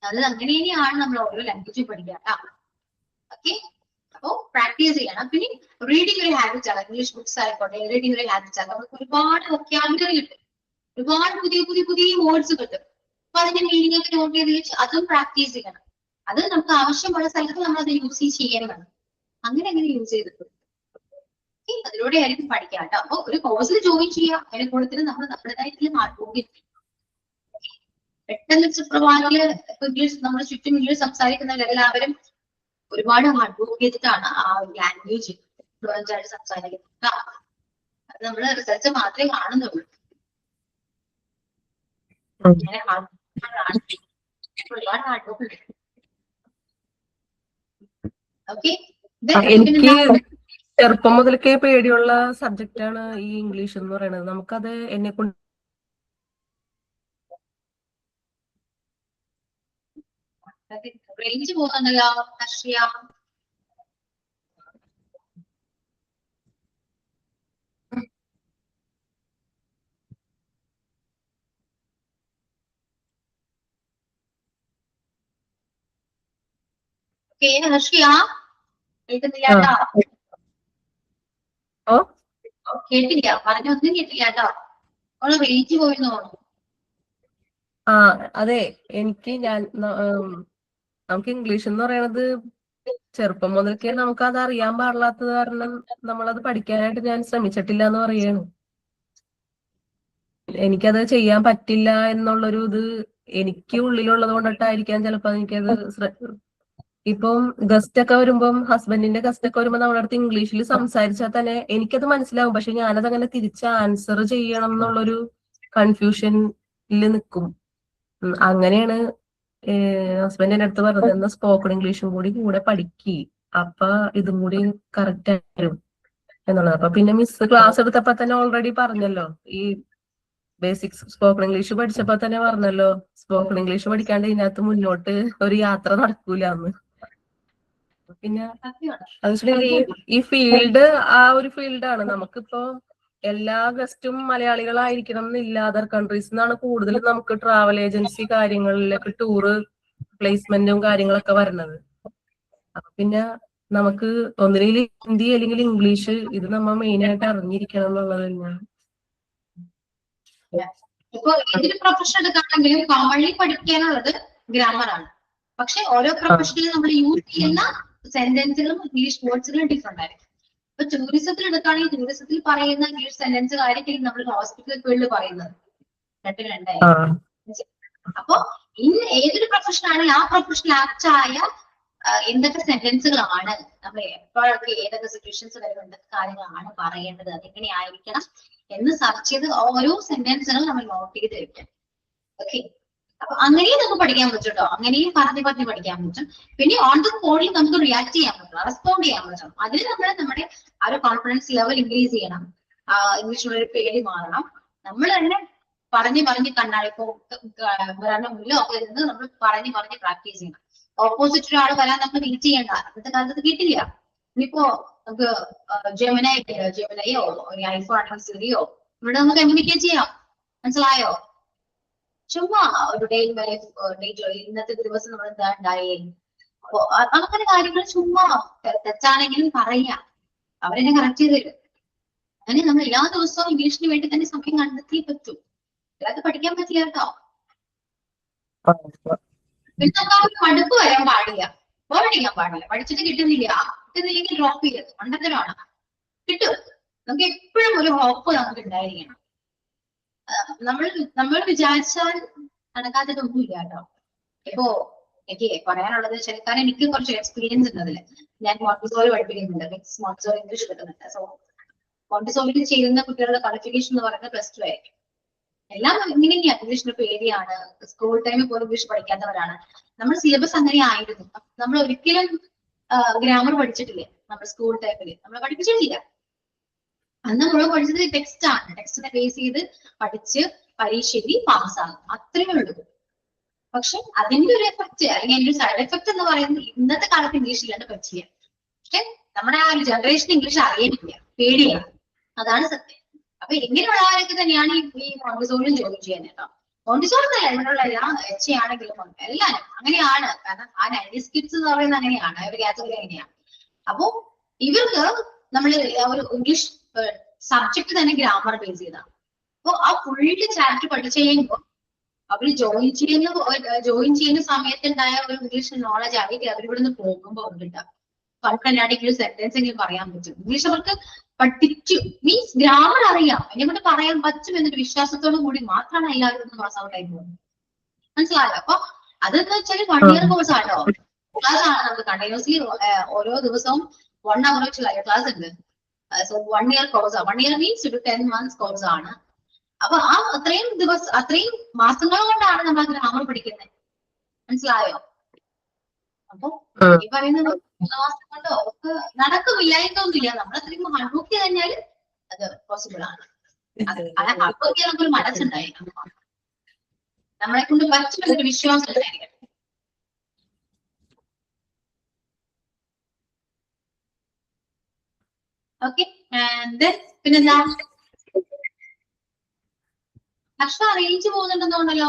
അത് അങ്ങനെ തന്നെയാണ് നമ്മൾ ഓരോ ലാംഗ്വേജ് പഠിക്കുക. ഓക്കെ, അപ്പൊ പ്രാക്ടീസ് ചെയ്യണം. പിന്നെ റീഡിംഗ് ഒരു ഹാബിറ്റ് ആണ്. ഇംഗ്ലീഷ് ബുക്സ് ആയിക്കോട്ടെ, റീഡിംഗ് ഒരു ഹാബിറ്റ് ആണ്. നമുക്ക് ഒരുപാട് വൊക്കാബുലറി കിട്ടും, ഒരുപാട് പുതിയ പുതിയ പുതിയ വേർഡ്സ് കിട്ടും. അപ്പൊ അതിന്റെ മീനിങ് ഒക്കെ നോട്ട് ചെയ്ത് വെച്ച് അതും പ്രാക്ടീസ് ചെയ്യണം. അത് നമുക്ക് ആവശ്യമുള്ള സ്ഥലത്ത് നമ്മൾ അത് യൂസ് ചെയ്യണം. അങ്ങനെ യൂസ് ചെയ്തിട്ട് അതിലൂടെ ആയിരിക്കും പഠിക്കാം കേട്ടോ. അപ്പൊ ഒരു കോഴ്സിൽ ജോയിൻ ചെയ്യാം, അതിനെ കൂടുതൽ നമ്മൾ നമ്മുടേതായിട്ടുള്ള മാർഗം പെട്ടെന്ന് സുപ്രഭാതത്തില് ഇംഗ്ലീഷ് നമ്മുടെ ചുറ്റും ഇംഗ്ലീഷ് സംസാരിക്കുന്ന എല്ലാവരും ഒരുപാട് ഹാർഡ് വർക്ക് ചെയ്തിട്ടാണ് ആ ലാംഗ്വേജ് ഫ്ലുവന്റ് ആയിട്ട് സംസാരിക്കുന്നത്. അത് നമ്മൾ റിസർച്ച് മാത്രമേ കാണുന്നുള്ളൂ. ഒരുപാട് ഹാർഡ് വർക്ക്. ഓക്കെ, എനിക്ക് ചെറുപ്പം മുതൽക്കേ പേടിയുള്ള സബ്ജക്റ്റ് ആണ് ഈ ഇംഗ്ലീഷ് എന്ന് പറയുന്നത്. നമുക്കത് എന്നെ കൊണ്ട് റേഞ്ച് പോകുന്നുണ്ടല്ലോ അശ്രിയ. ഹർഷിയ കേൾക്കുന്നില്ല കേട്ടോ. കേട്ടില്ല, പറഞ്ഞൊന്നും കേട്ടില്ല കേട്ടോ. അവള് റേഞ്ച് പോയെന്ന് തോന്നുന്നു. അതെ, എനിക്ക് നമുക്ക് ഇംഗ്ലീഷ് എന്ന് പറയുന്നത് ചെറുപ്പം മുതൽക്കേ നമുക്ക് അത് അറിയാൻ പാടില്ലാത്തത് കാരണം നമ്മളത് പഠിക്കാനായിട്ട് ഞാൻ ശ്രമിച്ചിട്ടില്ല എന്ന് പറയാണ്. എനിക്കത് ചെയ്യാൻ പറ്റില്ല എന്നുള്ളൊരു ഇത് എനിക്ക് ഉള്ളിലുള്ളത് കൊണ്ടിട്ടായിരിക്കാം ചിലപ്പോ എനിക്കത്. ഇപ്പം ഗസ്റ്റ് ഒക്കെ വരുമ്പം, ഹസ്ബൻഡിന്റെ ഗസ്റ്റ് ഒക്കെ വരുമ്പോ നമ്മുടെ അടുത്ത് ഇംഗ്ലീഷിൽ സംസാരിച്ചാൽ തന്നെ എനിക്കത് മനസ്സിലാവും. പക്ഷെ ഞാനത് അങ്ങനെ തിരിച്ച് ആൻസർ ചെയ്യണം എന്നുള്ളൊരു കൺഫ്യൂഷനിൽ നിൽക്കും. അങ്ങനെയാണ് ഹസ്ബൻഡ് എന്റെ അടുത്ത് പറഞ്ഞത്, എന്നാ സ്പോക്കൺ ഇംഗ്ലീഷും കൂടെ പഠിക്കി, അപ്പൊ ഇതും കൂടി കറക്റ്റ് ആരും എന്നുള്ളത്. അപ്പൊ പിന്നെ മിസ് ക്ലാസ് എടുത്തപ്പോ തന്നെ ഓൾറെഡി പറഞ്ഞല്ലോ, ഈ ബേസിക്സ് സ്പോക്കൺ ഇംഗ്ലീഷ് പഠിച്ചപ്പോ തന്നെ പറഞ്ഞല്ലോ, സ്പോക്കൺ ഇംഗ്ലീഷ് പഠിക്കാണ്ട് ഇതിനകത്ത് മുന്നോട്ട് ഒരു യാത്ര നടക്കൂല എന്ന്. പിന്നെ ഈ ഫീൽഡ് ആ ഒരു ഫീൽഡാണ്. നമുക്കിപ്പോ എല്ലാ ഗസ്റ്റും മലയാളികളായിരിക്കണം എന്നില്ല. അതർ കൺട്രീസിൽ നിന്നാണ് കൂടുതൽ നമുക്ക് ട്രാവൽ ഏജൻസി കാര്യങ്ങളിലേക്ക് ടൂറ് പ്ലേസ്മെന്റും കാര്യങ്ങളൊക്കെ വരണത്. അപ്പൊ പിന്നെ നമുക്ക് ഒന്നില്ലെങ്കിൽ ഹിന്ദി അല്ലെങ്കിൽ ഇംഗ്ലീഷ്, ഇത് നമ്മൾ മെയിൻ ആയിട്ട് അറിഞ്ഞിരിക്കണം എന്നുള്ളത് തന്നെയാണ്. ഇപ്പൊ ഏതൊരു പ്രൊഫഷൻ എടുക്കുകയാണെങ്കിലും കോമൺലി പഠിക്കാനുള്ളത് ഗ്രാമറാണ്. പക്ഷെ ഓരോ പ്രൊഫഷനിലും നമ്മൾ യൂസ് ചെയ്യുന്ന സെന്റൻസുകളും ഇംഗ്ലീഷ് വേർഡ്സുകളും ഡിഫറെന്റ് ആയിരിക്കും. ഇപ്പൊ ടൂറിസത്തിൽ എടുക്കുകയാണെങ്കിൽ ടൂറിസത്തിൽ പറയുന്ന ഇംഗ്ലീഷ് സെന്റൻസ് ആയിരിക്കും നമ്മൾ ഹോസ്പിറ്റൽ ഫീൽഡിൽ പറയുന്നത്. രണ്ടായിരിക്കും. അപ്പൊ ഏതൊരു പ്രൊഫഷൻ ആണെങ്കിൽ ആ പ്രൊഫഷണൽ ആപ്റ്റ് ആയ എന്തൊക്കെ സെന്റൻസുകളാണ് നമ്മൾ എപ്പോഴൊക്കെ ഏതൊക്കെ സിറ്റുവേഷൻസ് വരുമ്പോൾ എന്തൊക്കെ കാര്യങ്ങളാണ് പറയേണ്ടത്, അതെങ്ങനെ ആയിരിക്കണം എന്ന് സെർച്ച് ചെയ്ത് ഓരോ സെന്റൻസുകളും നമ്മൾ നോട്ട് ചെയ്ത് വെക്കാം. ഓക്കെ, അപ്പൊ അങ്ങനെയും നമുക്ക് പഠിക്കാൻ പറ്റും കേട്ടോ. അങ്ങനെയും പറഞ്ഞ് പഠിക്കാൻ പറ്റും. പിന്നെ ഓൺ ദ സ്പോട്ടിൽ നമുക്ക് റിയാക്ട് ചെയ്യാൻ പറ്റും, റെസ്പോണ്ട് ചെയ്യാൻ പറ്റും. അതിൽ നമ്മൾ നമ്മുടെ ആ ഒരു കോൺഫിഡൻസ് ലെവൽ ഇൻക്രീസ് ചെയ്യണം. ഇംഗ്ലീഷിനുള്ള ഒരു പേടി മാറണം. നമ്മൾ തന്നെ പറഞ്ഞ് കണ്ടാൽ ഇപ്പൊ വരാനുള്ള മുല്ലോ ഒക്കെ ഇരുന്ന് നമ്മൾ പറഞ്ഞ് പ്രാക്ടീസ് ചെയ്യണം. ഓപ്പോസിറ്റ് ഒരാൾ വരാൻ നമ്മൾ വെയിറ്റ് ചെയ്യണ്ട. അന്നത്തെ കാലത്ത് കിട്ടില്ല. ഇനിയിപ്പോ നമുക്ക് ജെമിനയോ ഒരു ഐഫോൺ സിറിയോ ഇവിടെ നമുക്ക് കമ്മ്യൂണിക്കേറ്റ് ചെയ്യാം. മനസ്സിലായോ? ചുമ്മാ ഒരു ഇന്നത്തെ ദിവസം നമ്മൾ എന്താ ഉണ്ടായേ, അപ്പൊ അങ്ങനെ കാര്യങ്ങൾ ചുമ്മാ തെറ്റാണെങ്കിലും പറയാം, അവരെന്നെ കറക്റ്റ് ചെയ്ത് തരും. അങ്ങനെ നമ്മൾ എല്ലാ ദിവസവും ഇംഗ്ലീഷിന് വേണ്ടി തന്നെ സമയം കണ്ടെത്തിയേ പറ്റൂ. അല്ലാതെ പഠിക്കാൻ പറ്റില്ല കേട്ടോ. പിന്നെ നമുക്ക് മടുപ്പ് വരാൻ പാടില്ല, ബോറടിക്കാൻ പാടില്ല. പഠിച്ചിട്ട് കിട്ടുന്നില്ലെങ്കിൽ ഡ്രോപ്പ് ചെയ്യരുത്. മണ്ടത്തരമാണ്. കിട്ടും. നമുക്ക് എപ്പോഴും ഒരു ഹോപ്പ് നമുക്ക് ഉണ്ടായിരിക്കണം. നമ്മൾ വിചാരിച്ചാൽ നടക്കാത്തതൊന്നും ഇല്ല കേട്ടോ. ഇപ്പോ എനിക്ക് പറയാനുള്ളത് വെച്ചാൽ, കാരണം എനിക്ക് കുറച്ച് എക്സ്പീരിയൻസ് ഉണ്ട് അതില്. ഞാൻ മോണ്ടിസോറി പഠിപ്പിക്കുന്നുണ്ട്, മോണ്ടിസോറി ഇംഗ്ലീഷ് കിട്ടുന്നുണ്ട്. സോ മോണ്ടിസോറിയിൽ ചെയ്യുന്ന കുട്ടികളുടെ ക്വാളിഫിക്കേഷൻ എന്ന് പറയുന്നത് +2 ആയിരിക്കും. എല്ലാം ഇങ്ങനെയാ. ഇംഗ്ലീഷിന്റെ പേടിയാണ്, സ്കൂൾ ടൈമിൽ പോലും ഇംഗ്ലീഷ് പഠിക്കാത്തവരാണ്. നമ്മൾ സിലബസ് അങ്ങനെ ആയിരുന്നു. നമ്മൾ ഒരിക്കലും ഗ്രാമർ പഠിച്ചിട്ടില്ല. നമ്മൾ സ്കൂൾ ടൈമിൽ നമ്മൾ പഠിപ്പിച്ചിട്ടില്ല. അന്ന് നമ്മൾ പഠിച്ചത് ടെക്സ്റ്റ് ആണ്. ടെക്സ്റ്റിനെ ബേസ് ചെയ്ത് പഠിച്ച് പരീക്ഷ എഴുതി പാസ്സാകും, അത്രയേ ഉള്ളൂ. പക്ഷെ അതിന്റെ ഒരു എഫക്ട് അല്ലെങ്കിൽ അതിന്റെ ഒരു സൈഡ് എഫക്ട് എന്ന് പറയുന്നത് ഇന്നത്തെ കാലത്ത് ഇംഗ്ലീഷ് ഇല്ലാണ്ട് പറ്റില്ല. പക്ഷെ നമ്മുടെ ആ ഒരു ജനറേഷൻ ഇംഗ്ലീഷ് അറിയാനില്ല, പേടിയാണ്, അതാണ് സത്യം. അപ്പൊ ഇങ്ങനെയുള്ളവരൊക്കെ തന്നെയാണ് ഈ മോണ്ടിസോറിയും ജോലി ചെയ്യാൻ കേട്ടോ. മോണ്ടിസോറി എന്നല്ല, ഇവിടെയുള്ള എല്ലാ എച്ച് ആണെങ്കിലും എല്ലാരും അങ്ങനെയാണ്. കാരണം ആ 90s കിഡ്സ് എന്ന് പറയുന്നത് അങ്ങനെയാണ്, ഒരു കാറ്റഗറി അങ്ങനെയാണ്. അപ്പോ ഇവർക്ക് നമ്മൾ ഒരു ഇംഗ്ലീഷ് സബ്ജക്ട് തന്നെ ഗ്രാമർ ബേസ് ചെയ്താണ്. അപ്പൊ ആ ഫുള്ള് ചാപ്റ്റർ പഠിച്ചു കഴിയുമ്പോൾ അവര് ജോയിൻ ചെയ്യുന്ന സമയത്തുണ്ടായ ഒരു ഇംഗ്ലീഷ് നോളജ് ആയിട്ട് അവരിവിടുന്ന് പോകുമ്പോൾ ഉണ്ടാവും. കൺകണ്ടാണെങ്കിൽ സെന്റൻസ് എങ്കിലും പറയാൻ പറ്റും. ഇംഗ്ലീഷ് അവർക്ക് പഠിച്ചു മീൻസ് ഗ്രാമർ അറിയാം, എന്നെ കൊണ്ട് പറയാൻ പറ്റും എന്നൊരു വിശ്വാസത്തോടു കൂടി മാത്രമാണ് എല്ലാവരും പാസ് ഔട്ട് ആയി പോകുന്നത്. മനസ്സിലായോ? അപ്പൊ അതെന്ന് വെച്ചാൽ 1 ഇയർ കോഴ്സ് ആണോ, ക്ലാസ് ആണ്. നമുക്ക് കണ്ടിന്യൂസ്ലി ഓരോ ദിവസവും 1 hour വെച്ച് ലൈവ് ക്ലാസ് ഉണ്ട്. So 1 year course, 1 year means ഒരു 10 months കോഴ്സ് ആണ്. അപ്പൊ ആ അത്രയും മാസങ്ങൾ കൊണ്ടാണ് നമ്മൾ ഗ്രാമർ പഠിക്കുന്നത്. മനസ്സിലായോ? അപ്പൊ ഈ പറയുന്നത് 3 മാസം കൊണ്ടോ ഒക്കെ നടക്കുമില്ലായിട്ടൊന്നുമില്ല. നമ്മൾ അത്രയും ഹാർഡ് വർക്ക് ചെയ്ത് കഴിഞ്ഞാൽ അത് പോസിബിൾ ആണ്. ഹാർഡ് വർക്ക് ചെയ്യാൻ നമുക്കൊരു മനസ്സുണ്ടായിരിക്കും, നമ്മളെ കൊണ്ട് പറ്റുന്നൊരു വിശ്വാസം ഉണ്ടായിരിക്കും. ഓക്കെ, പിന്നെന്താ അക്ഷ റേഞ്ച് പോകുന്നുണ്ടെന്നുണ്ടല്ലോ.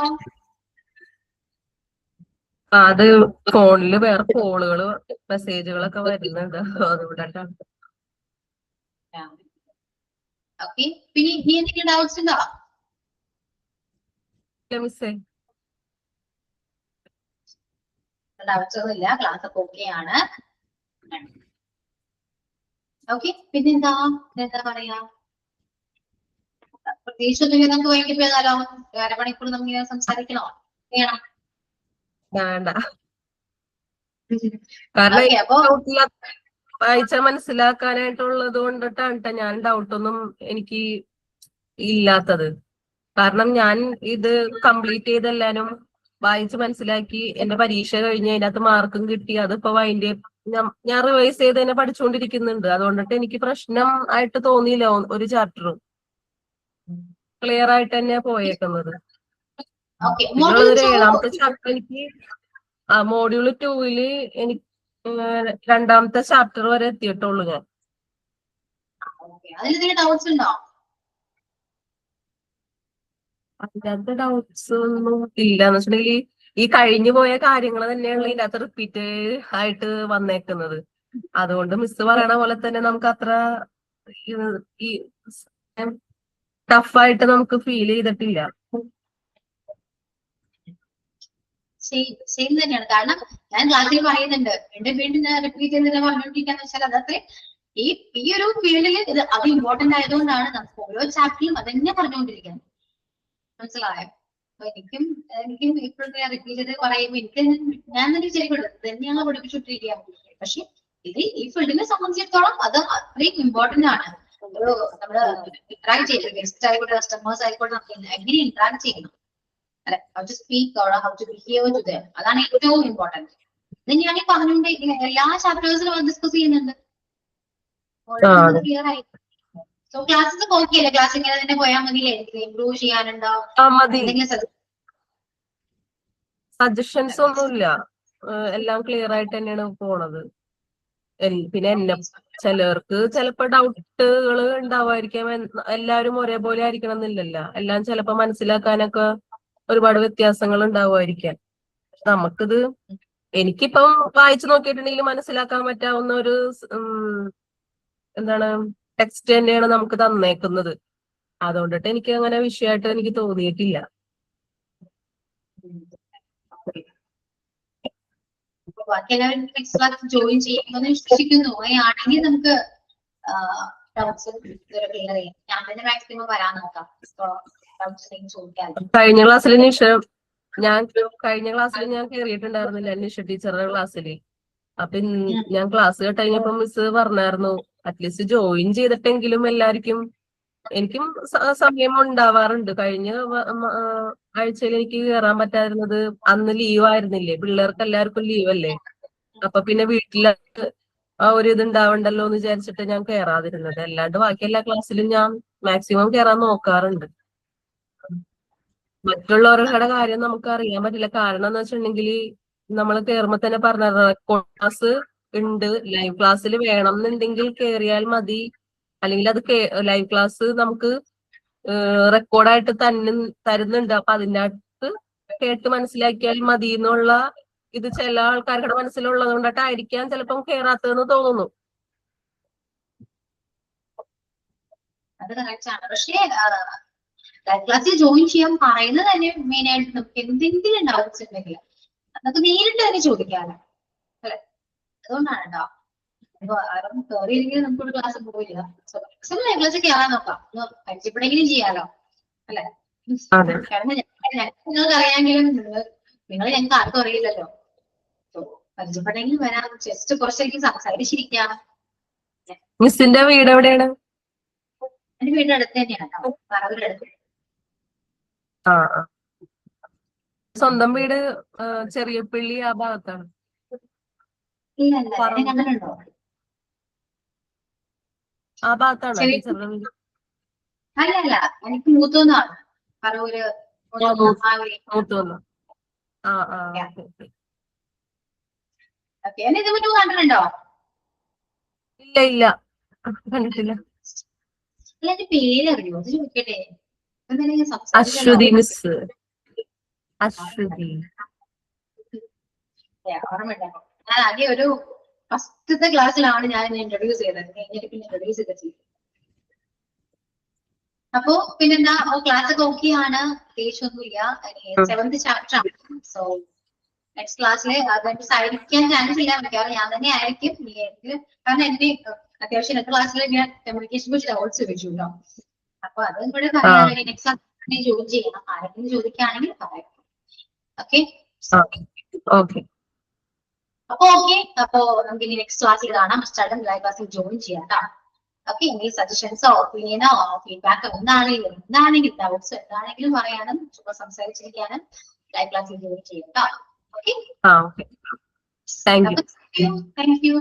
അത് ഫോണില് വേറെ കോളുകള് മെസ്സേജുകളൊക്കെ വരുന്നുണ്ട്, അതുകൊണ്ടാണ്. ഓക്കെ, പിന്നെ ഇനി എന്തെങ്കിലും ഡൗട്ട്സ് ഉണ്ടോ? മിസ്സേ ഡൗട്ട്സ് ഒന്നും ഇല്ല, ക്ലാസ് ഒക്കെ ഓക്കെ ആണ്. ഓക്കെ, പിന്നെന്താ പറയാ, പ്രത്യേകിച്ച് ഒന്നും നമുക്ക് വൈകിട്ട് പോയാലോ? 1 മണിക്കൂർ നമുക്ക് ഇങ്ങനെ സംസാരിക്കണോ? ചെയ്യണം? വേണ്ട, കാരണം വായിച്ച മനസ്സിലാക്കാനായിട്ടുള്ളത് കൊണ്ടിട്ടാണ് ട്ടോ ഞാൻ ഡൗട്ടൊന്നും എനിക്ക് ഇല്ലാത്തത്. കാരണം ഞാൻ ഇത് കംപ്ലീറ്റ് ചെയ്തെല്ലാനും വായിച്ച് മനസ്സിലാക്കി, എന്റെ പരീക്ഷ കഴിഞ്ഞ് അതിനകത്ത് മാർക്കും കിട്ടി. അതിപ്പോ അതിന്റെ ഞാൻ റിവൈസ് ചെയ്ത് തന്നെ പഠിച്ചുകൊണ്ടിരിക്കുന്നുണ്ട്. അതുകൊണ്ടിട്ട് എനിക്ക് പ്രശ്നം ആയിട്ട് തോന്നിയില്ല ഒരു ചാപ്റ്ററും. ക്ലിയർ ആയിട്ട് തന്നെയാ പോയേക്കുന്നത്. ഒരു 7ാമത്തെ ചാപ്റ്റർ എനിക്ക് മോഡ്യൂള് 2 എനിക്ക് 2ാമത്തെ ചാപ്റ്റർ വരെ എത്തിയിട്ടുള്ളൂ ഞാൻ. അതിനകത്ത് ഡൗട്ട്സ് ഒന്നും ഇല്ല. എന്ന് വെച്ചിട്ടുണ്ടെങ്കിൽ ഈ കഴിഞ്ഞു പോയ കാര്യങ്ങൾ തന്നെയാണ് ഇതിനകത്ത് റിപ്പീറ്റ് ആയിട്ട് വന്നേക്കുന്നത്. അതുകൊണ്ട് മിസ് പറയണ പോലെ തന്നെ നമുക്ക് അത്ര ഈ ടഫായിട്ട് നമുക്ക് ഫീൽ ചെയ്തിട്ടില്ല. സെയിം തന്നെയാണ്. കാരണം ഞാൻ ക്ലാസ്സിൽ പറയുന്നുണ്ട്, വീണ്ടും ഞാൻ റിപ്പീറ്റ് ചെയ്ത് പറഞ്ഞുകൊണ്ടിരിക്കാന്ന് വെച്ചാൽ അതത്ര ഈ ഒരു ഫീൽഡിൽ ഇത് അത് ഇമ്പോർട്ടന്റ് ആയതുകൊണ്ടാണ് നമുക്ക് ഓരോ ചാപ്റ്ററിലും അതന്നെ പറഞ്ഞുകൊണ്ടിരിക്കുന്നത്. മനസ്സിലായോ? എനിക്കും ഇപ്പോഴത്തെ റിപ്പീറ്റ് ചെയ്ത് പറയുമ്പോൾ ഞാൻ തന്നെ വിചാരിക്കുള്ളൂ തന്നെയാണ് പഠിപ്പിച്ചുകൊണ്ടിരിക്കുക. പക്ഷെ ഇത് ഈ ഫീൽഡിനെ സംബന്ധിച്ചിടത്തോളം അത് അത്രയും ഇമ്പോർട്ടന്റ് ആണ്. നമ്മള് ഇന്ററാക്ട് ചെയ്യണം, ഗസ്റ്റ് ആയിക്കോട്ടെ കസ്റ്റമേഴ്സ് ആയിക്കോട്ടെ, നമുക്ക് എങ്ങനെ ഇന്ററാക്ട് ചെയ്യണം, how to speak or how to behave to them, അതാണ് ഏറ്റവും ഇമ്പോർട്ടന്റ്. ഇത് ഞാൻ ഈ പറഞ്ഞുകൊണ്ടിരിക്കുന്നത് എല്ലാ ചാപ്റ്റേഴ്സിലും ഡിസ്കസ് ചെയ്യുന്നുണ്ട്. ക്ലിയർ ആയി. സോ ക്ലാസ്സസ് ഓക്കെ അല്ലേ? ക്ലാസ് ഇങ്ങനെ തന്നെ പോയാൽ മതിയല്ലേ? ഇംപ്രൂവ് ചെയ്യാനുണ്ടോ? സജഷൻസ് ഒന്നുമില്ല, എല്ലാം ക്ലിയർ ആയിട്ട് തന്നെയാണ് പോണത്. പിന്നെ ചിലർക്ക് ചിലപ്പോ ഡൗട്ടുകൾ ഉണ്ടാവുമായിരിക്കാം. എല്ലാവരും ഒരേപോലെ ആയിരിക്കണം എന്നില്ലല്ലോ. എല്ലാം ചിലപ്പോ മനസ്സിലാക്കാനൊക്കെ ഒരുപാട് വ്യത്യാസങ്ങൾ ഉണ്ടാവുമായിരിക്കാം. നമുക്കിത് എനിക്കിപ്പം വായിച്ചു നോക്കിയിട്ടുണ്ടെങ്കിൽ മനസ്സിലാക്കാൻ പറ്റാവുന്ന ഒരു എന്താണ് ടെക്സ്റ്റ് തന്നെയാണ് നമുക്ക് തന്നേക്കുന്നത്. അതുകൊണ്ടിട്ട് എനിക്ക് അങ്ങനെ വിഷയമായിട്ട് എനിക്ക് തോന്നിയിട്ടില്ല. ബാക്കി എല്ലാവരും നെക്സ്റ്റ് ക്ലാസ് ജോയിൻ ചെയ്യുമെന്ന് വിശ്വസിക്കുന്നു. അങ്ങനെയാണെങ്കിൽ നമുക്ക് ഡൗട്ട്സ് ക്ലിയർ ചെയ്യാം. ഞാൻ തന്നെ മാക്സിമം വരാൻ നോക്കാം. കഴിഞ്ഞ ക്ലാസ്സിൽ ഞാൻ കയറിയിട്ടുണ്ടായിരുന്നില്ല നിഷ ടീച്ചറുടെ ക്ലാസ്സിൽ. അപ്പൊ ഞാൻ ക്ലാസ് കഴിഞ്ഞപ്പോ മിസ് പറഞ്ഞായിരുന്നു അറ്റ്ലീസ്റ്റ് ജോയിൻ ചെയ്തിട്ടെങ്കിലും എല്ലാവർക്കും. എനിക്കും സമയം ഉണ്ടാവാറുണ്ട്. കഴിഞ്ഞ ആഴ്ചയിൽ എനിക്ക് കയറാൻ പറ്റാതിരുന്നത് അന്ന് ലീവ് ആയിരുന്നില്ലേ, പിള്ളേർക്ക് എല്ലാവർക്കും ലീവല്ലേ. അപ്പൊ പിന്നെ വീട്ടില് ആ ഒരു ഇത് ഉണ്ടാവണ്ടല്ലോ എന്ന് വിചാരിച്ചിട്ട് ഞാൻ കയറാതിരുന്നത്. അല്ലാണ്ട് ബാക്കി എല്ലാ ക്ലാസ്സിലും ഞാൻ മാക്സിമം കയറാൻ നോക്കാറുണ്ട്. മറ്റുള്ളവരുടെ കാര്യം നമുക്ക് അറിയാൻ പറ്റില്ല. കാരണം എന്ന് വെച്ചിട്ടുണ്ടെങ്കിൽ നമ്മൾ കയറുമ്പോ തന്നെ പറഞ്ഞ റെക്കോർഡ് ക്ലാസ് ഉണ്ട്, ലൈവ് ക്ലാസ്സിൽ വേണം എന്നുണ്ടെങ്കിൽ കയറിയാൽ മതി. അല്ലെങ്കിൽ അത് ലൈവ് ക്ലാസ് നമുക്ക് റെക്കോർഡായിട്ട് തരുന്നുണ്ട്. അപ്പൊ അതിൻ്റെ അകത്ത് കേട്ട് മനസ്സിലാക്കിയാൽ മതി എന്നുള്ള ഇത് ചില ആൾക്കാരുടെ മനസ്സിലുള്ളത് കൊണ്ടിട്ടായിരിക്കാം ചിലപ്പം കേറാത്തതെന്ന് തോന്നുന്നു. അത് കറക്റ്റ് ആണ്. പക്ഷേ ലൈവ് ക്ലാസ്സിൽ ജോയിൻ ചെയ്യാൻ പറയുന്നത് തന്നെ മെയിൻ ആയിട്ട് നമുക്ക് എന്തെങ്കിലും ഡൗട്ട്സ് ഉണ്ടെങ്കിൽ നമുക്ക് നേരിട്ട് തന്നെ ചോദിക്കാമല്ലോ അല്ലെ. അതുകൊണ്ടാണ് കേട്ടോ. അപ്പൊ ആരും കയറിയില്ലെങ്കിൽ നമുക്കൊരു ക്ലാസ് പോയില്ല. ലൈവ് ക്ലാസ് കയറാൻ നോക്കാം, പരിചയപ്പെടുകയും ചെയ്യാലോ അല്ലെ. കാരണം നിങ്ങൾക്ക് അറിയാമെങ്കിലും നിങ്ങൾ ഞങ്ങൾക്ക് ആർക്കും അറിയില്ലല്ലോ. പരിചയപ്പെട്ടെങ്കിൽ വരാം, ജസ്റ്റ് കുറച്ചെങ്കിലും സംസാരിച്ചിരിക്കാം. മിസ്സിന്റെ വീട് എവിടെയാണ്? എന്റെ വീടിന്റെ അടുത്ത് തന്നെയാണ്, പറവൂരിന്റെ അടുത്ത്. സ്വന്തം വീട് ചെറിയപ്പള്ളി ആ ഭാഗത്താണ്. ഇല്ല ഇല്ല, എന്നെ കണ്ടിട്ടുണ്ടോ? ആ ഭാഗത്താണ് ടീച്ചറുടെ വീട്. അല്ല അല്ല, എനിക്ക് മൂത്തോന്നാണ് പറവൂര്. മൂത്തോന്ന്. എന്നെ ഇത് മുന്നേ കണ്ടിട്ടുണ്ടോ? ഇല്ല ഇല്ല, കണ്ടിട്ടില്ല. അല്ല, എന്റെ പേര് അറിയോ? അത് ചോദിക്കട്ടെ. അശ്വതി മിസ്. അശ്വതി ഓർമ്മയുണ്ടാവും. ഞാൻ ആകെ ഒരു ഫസ്റ്റത്തെ ക്ലാസ്സിലാണ് ഞാൻ ഇൻട്രൊഡ്യൂസ് ചെയ്തത്. കഴിഞ്ഞിട്ട് പിന്നെ ഇൻട്രൊഡ്യൂസ് ചെയ്ത ചെയ്തു. അപ്പോ പിന്നെന്താ, ക്ലാസ് ഒക്കെ ഓക്കെ ആണ്, പ്രത്യേകിച്ചൊന്നുമില്ല. 7th ചാപ്റ്റർ ആണ്. സോ നെക്സ്റ്റ് ക്ലാസ്സിൽ ആയിരിക്കാൻ ചാൻസ് ഇല്ല, മിക്കവാറും ഞാൻ തന്നെ ആയിരിക്കും. കാരണം എന്റെ അത്യാവശ്യം നെക്സ്റ്റ് ക്ലാസ്സിൽ ഞാൻ കമ്മ്യൂണിക്കേഷൻ കുറിച്ച് ഡൗട്ട്സ് ചോദിച്ചുല്ലോ. അപ്പൊ അതും കൂടെ പറയാൻ നെക്സ്റ്റ് ജോയിൻ ചെയ്യണം. ആരെങ്കിലും ചോദിക്കുകയാണെങ്കിൽ പറയാം. ഓക്കെ അപ്പൊ നമുക്ക് ഇനി നെക്സ്റ്റ് ക്ലാസ്സിൽ കാണാം. സ്റ്റാർട്ടും ലൈവ് ക്ലാസ്സിൽ ജോയിൻ ചെയ്യാം കേട്ടോ. ഓക്കെ, ഇനി സജഷൻസോ ഒപ്പീനിയനോ ഫീഡ്ബാക്കോ എന്താണെങ്കിലും ഡൗട്ട്സ് എന്താണെങ്കിലും പറയാനും ചുമ്മാ സംസാരിച്ചിരിക്കാനും ലൈവ് ക്ലാസ്സിൽ ജോയിൻ ചെയ്യാം കേട്ടോ. Okay, thank you. Thank you.